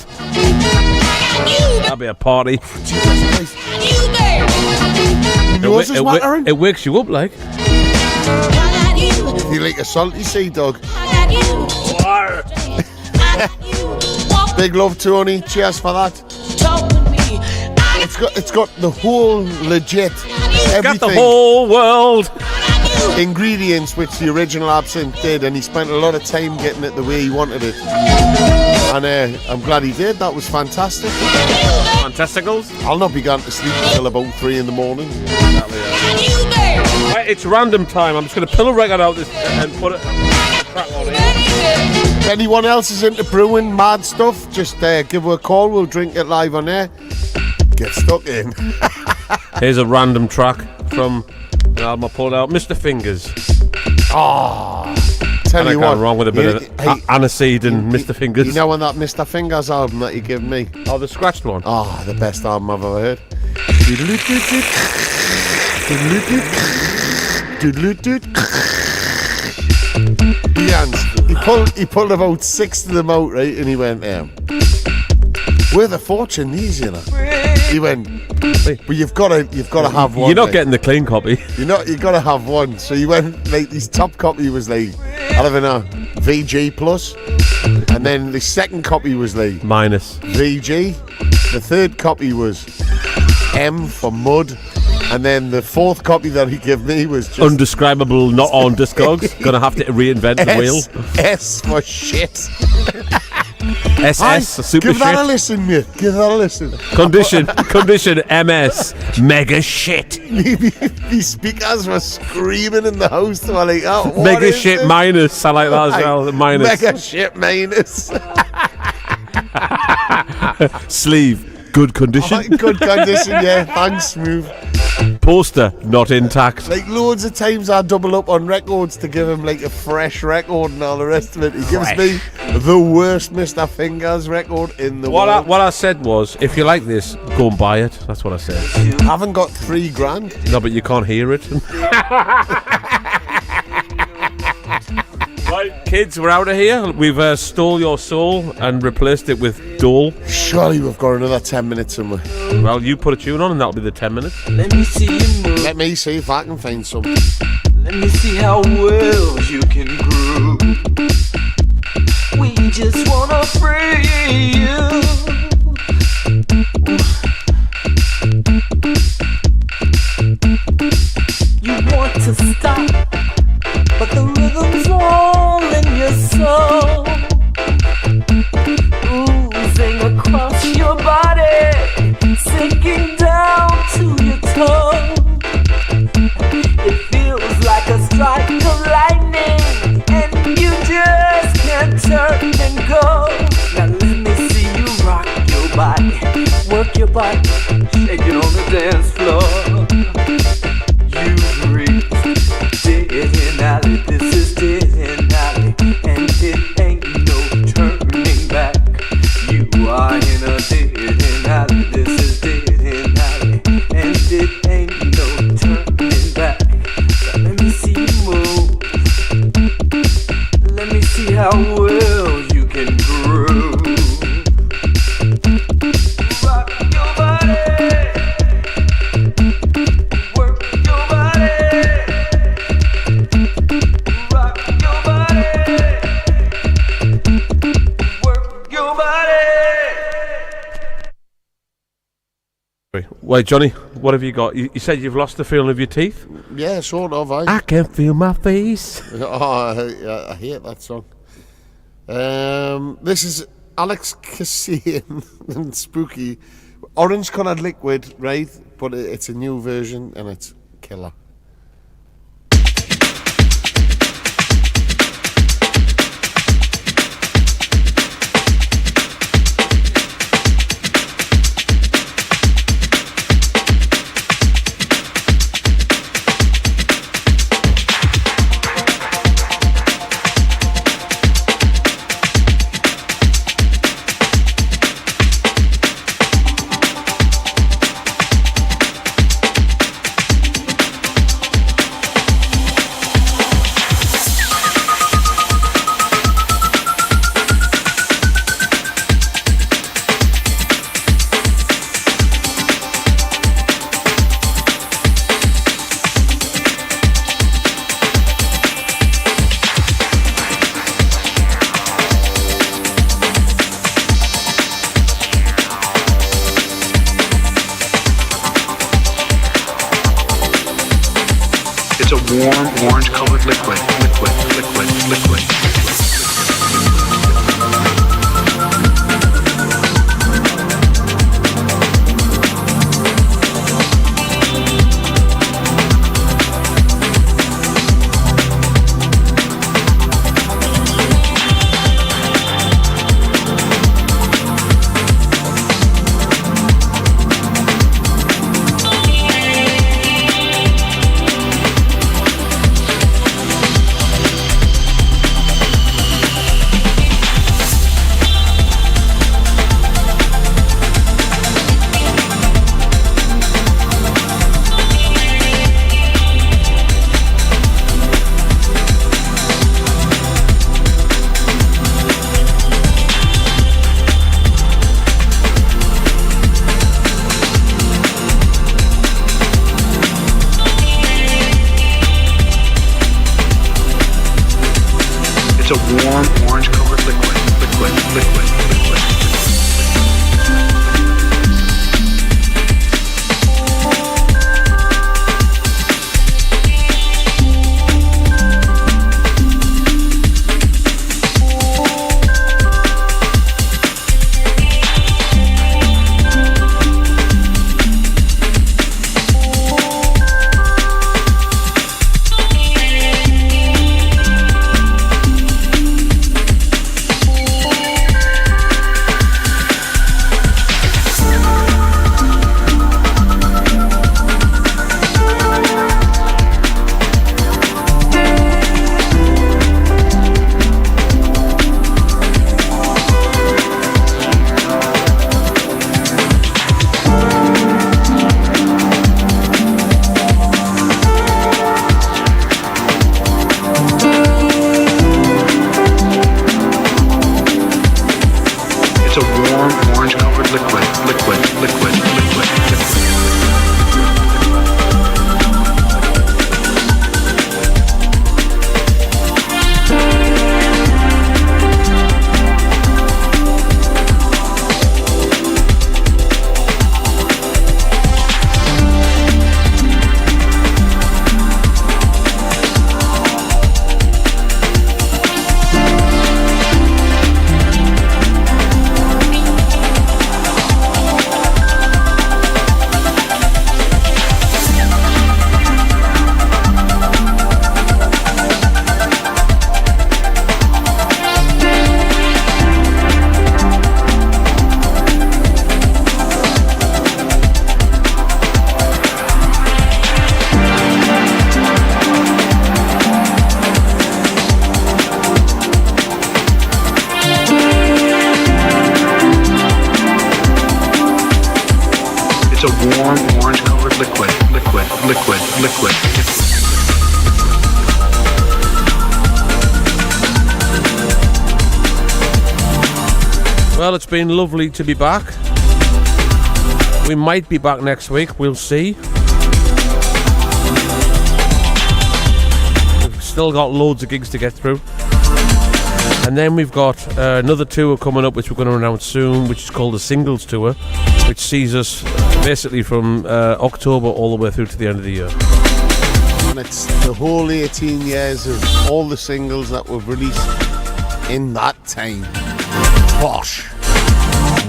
That'd be a party. It wakes you up, like. You like a salty sea dog. Big love, Tony. Cheers for that. It's got the whole legit everything. Got the whole world. Ingredients which the original absinthe did, and he spent a lot of time getting it the way he wanted it. And I'm glad he did. That was fantastic. Fantasticals. I'll not be going to sleep until about 3 in the morning. Right, it's random time. I'm just going to pull a record out this and put it. If anyone else is into brewing mad stuff, just give her a call. We'll drink it live on air. Get stuck in. Here's a random track from the album I pulled out, Mr Fingers. Tell you what, wrong with a bit of aniseed and Mr Fingers. You know on that Mr Fingers album that you gave me? Oh, the scratched one. Oh, the best album I've ever heard. He pulled about 6 of them out, right? And he went, worth a fortune, these, you know. He went, but you've got to have one. You're not getting the clean copy. You've got to have one. So he went, like, his top copy was like, I don't know, VG plus, and then the second copy was like minus VG. The third copy was M for mud. And then the fourth copy that he gave me was just undescribable, not on Discogs. Gonna have to reinvent the wheel. S for shit. SS, super give that shit. a listen, mate. Give that a listen. Condition MS, mega shit. These speakers were screaming in the house. They were like, oh, what mega is shit this? Minus. I like that as well. Minus. Mega shit minus. Sleeve, good condition. Good condition, yeah. Thanks, Smoove. Poster, not intact. Like loads of times I double up on records to give him like a fresh record and all the rest of it. He gives me the worst Mr Fingers record in the world. What I said was, if you like this, go and buy it. That's what I said. I haven't got $3,000. No, but you can't hear it. Right, kids, we're out of here. We've stole your soul and replaced it with Dole. Surely we've got another 10 minutes somewhere. Well, you put a tune on and that'll be the 10 minutes. Let me see you move. Let me see if I can find some. Let me see how well you can groove. We just wanna free you. You want to stop, but the rhythm's all in your soul, oozing across your body, sinking down to your toe. It feels like a strike of lightning, and you just can't turn and go. Now let me see you rock your body, work your body, shake it on the dance floor. You breathe. Dead in alley, this is dead in alley, and it ain't no turning back. You are in a dead in alley, this is dead in alley, and it ain't no turning back. Now let me see you move. Let me see how well you can groove. Rock your body. Wait, Johnny, what have you got? You said you've lost the feeling of your teeth? Yeah, sort of. I can feel my face. Oh, I hate that song. This is Alex Kassian and Spooky. Orange coloured liquid, right? But it's a new version and it's killer. It's a warm, orange-colored liquid. It's a warm, orange-colored liquid. It's a warm, orange-colored liquid. Well, it's been lovely to be back. We might be back next week, we'll see. We've still got loads of gigs to get through. And then we've got another tour coming up, which we're going to announce soon, which is called the Singles Tour, which sees us basically from October all the way through to the end of the year. And it's the whole 18 years of all the singles that we've released in that time. Bosh.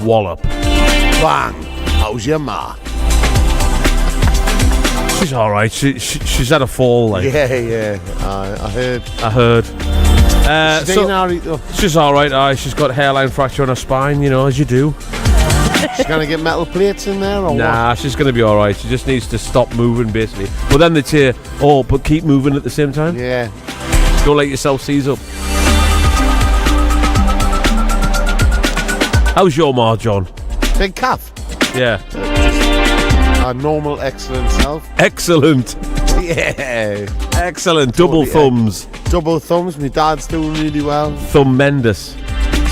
Wallop. Bang. How's your ma? She's alright. She's had a fall, like. Yeah. I heard. She's alright, aye. She's got hairline fracture on her spine, you know, as you do. She's going to get metal plates in there or Nah, what? she's going to be alright. She just needs to stop moving, basically. But then they'd say, oh, but keep moving at the same time. Yeah. Don't let yourself seize up. How's your ma, John? Big calf. Yeah. Our normal, excellent self. Excellent. Yeah. Excellent. Double thumbs. Double thumbs. My dad's doing really well. Thumendous.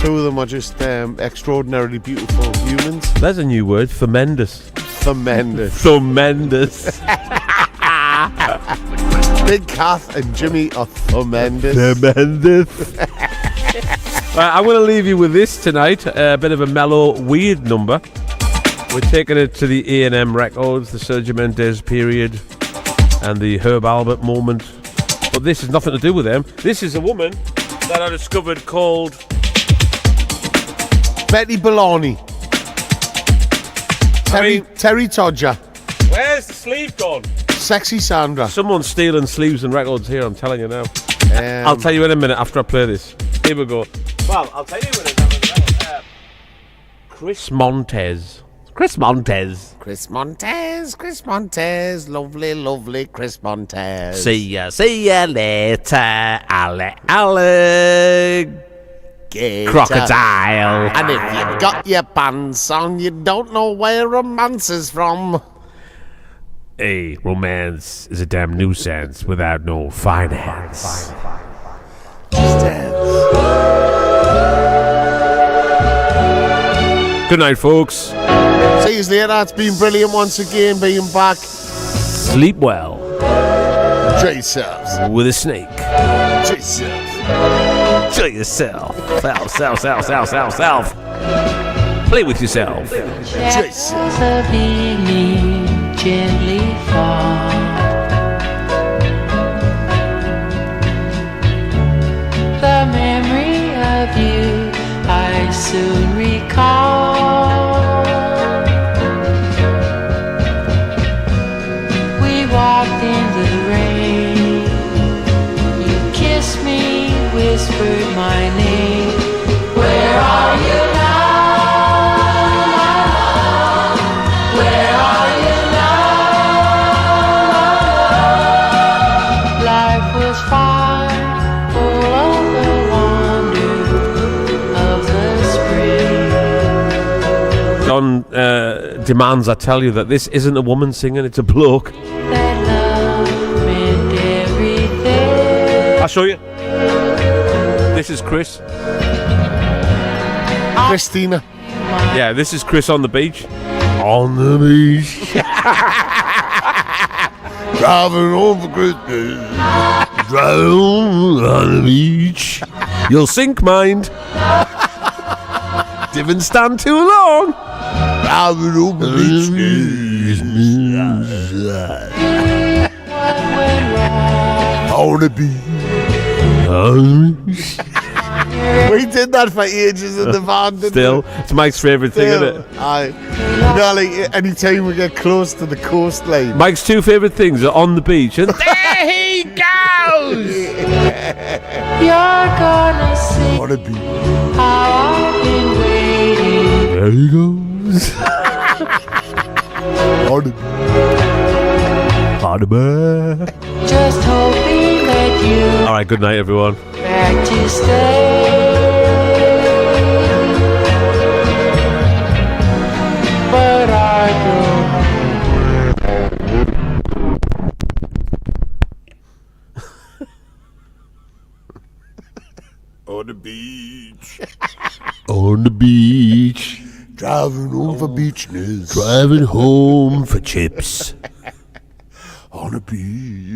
Two of them are just extraordinarily beautiful humans. There's a new word. Thumendous. Thumendous. Thumendous. Big Kath and Jimmy are thumendous. Thumendous. I'm going to leave you with this tonight. A bit of a mellow, weird number. We're taking it to the A&M Records, the Sergio Mendes period, and the Herb Albert moment. But this has nothing to do with them. This is a woman that I discovered called Betty Baloney. Terry Todger. Where's the sleeve gone? Sexy Sandra. Someone's stealing sleeves and records here, I'm telling you now. I'll tell you in a minute after I play this. Here we go. Well, I'll tell you in a minute. Chris Montez. Lovely, lovely Chris Montez. See ya later, alligator. Crocodile. And if you've got your pants on, you don't know where romance is from. Hey, romance is a damn nuisance without no finance. Just dance. Good night, folks. See you later. It's been brilliant once again being back. Sleep well. Enjoy yourselves. With a snake. Enjoy yourself. Enjoy yourself. Self. Play with yourself. Enjoy yourself. Gently fall. The memory of you I soon recall. We walked in the rain. You kissed me, whispered my name. Where are you now? Where are you now? Life was fine, full of the wonder of the spring. John demands I tell you that this isn't a woman singing, it's a bloke. That love meant everything. I'll show you. This is Chris. Christina. Yeah, this is Chris on the beach. On the beach. Driving home for Christmas. Driving on the beach. You'll sink, mind. Didn't stand too long. Driving home for on the beach. We did that for ages in the van, didn't Still, we? it's Mike's favourite thing, isn't it? Aye. Like anytime we get close to the coastline. Mike's two favourite things are on the beach and there he goes! You're gonna see On the beach. how I've been waiting. There he goes. On the beach. On the beach. Just hoping that you Alright, good night, everyone. back to stay. But I don't. On the beach. On the beach. Driving home for beachness. Driving home for chips. On the beach.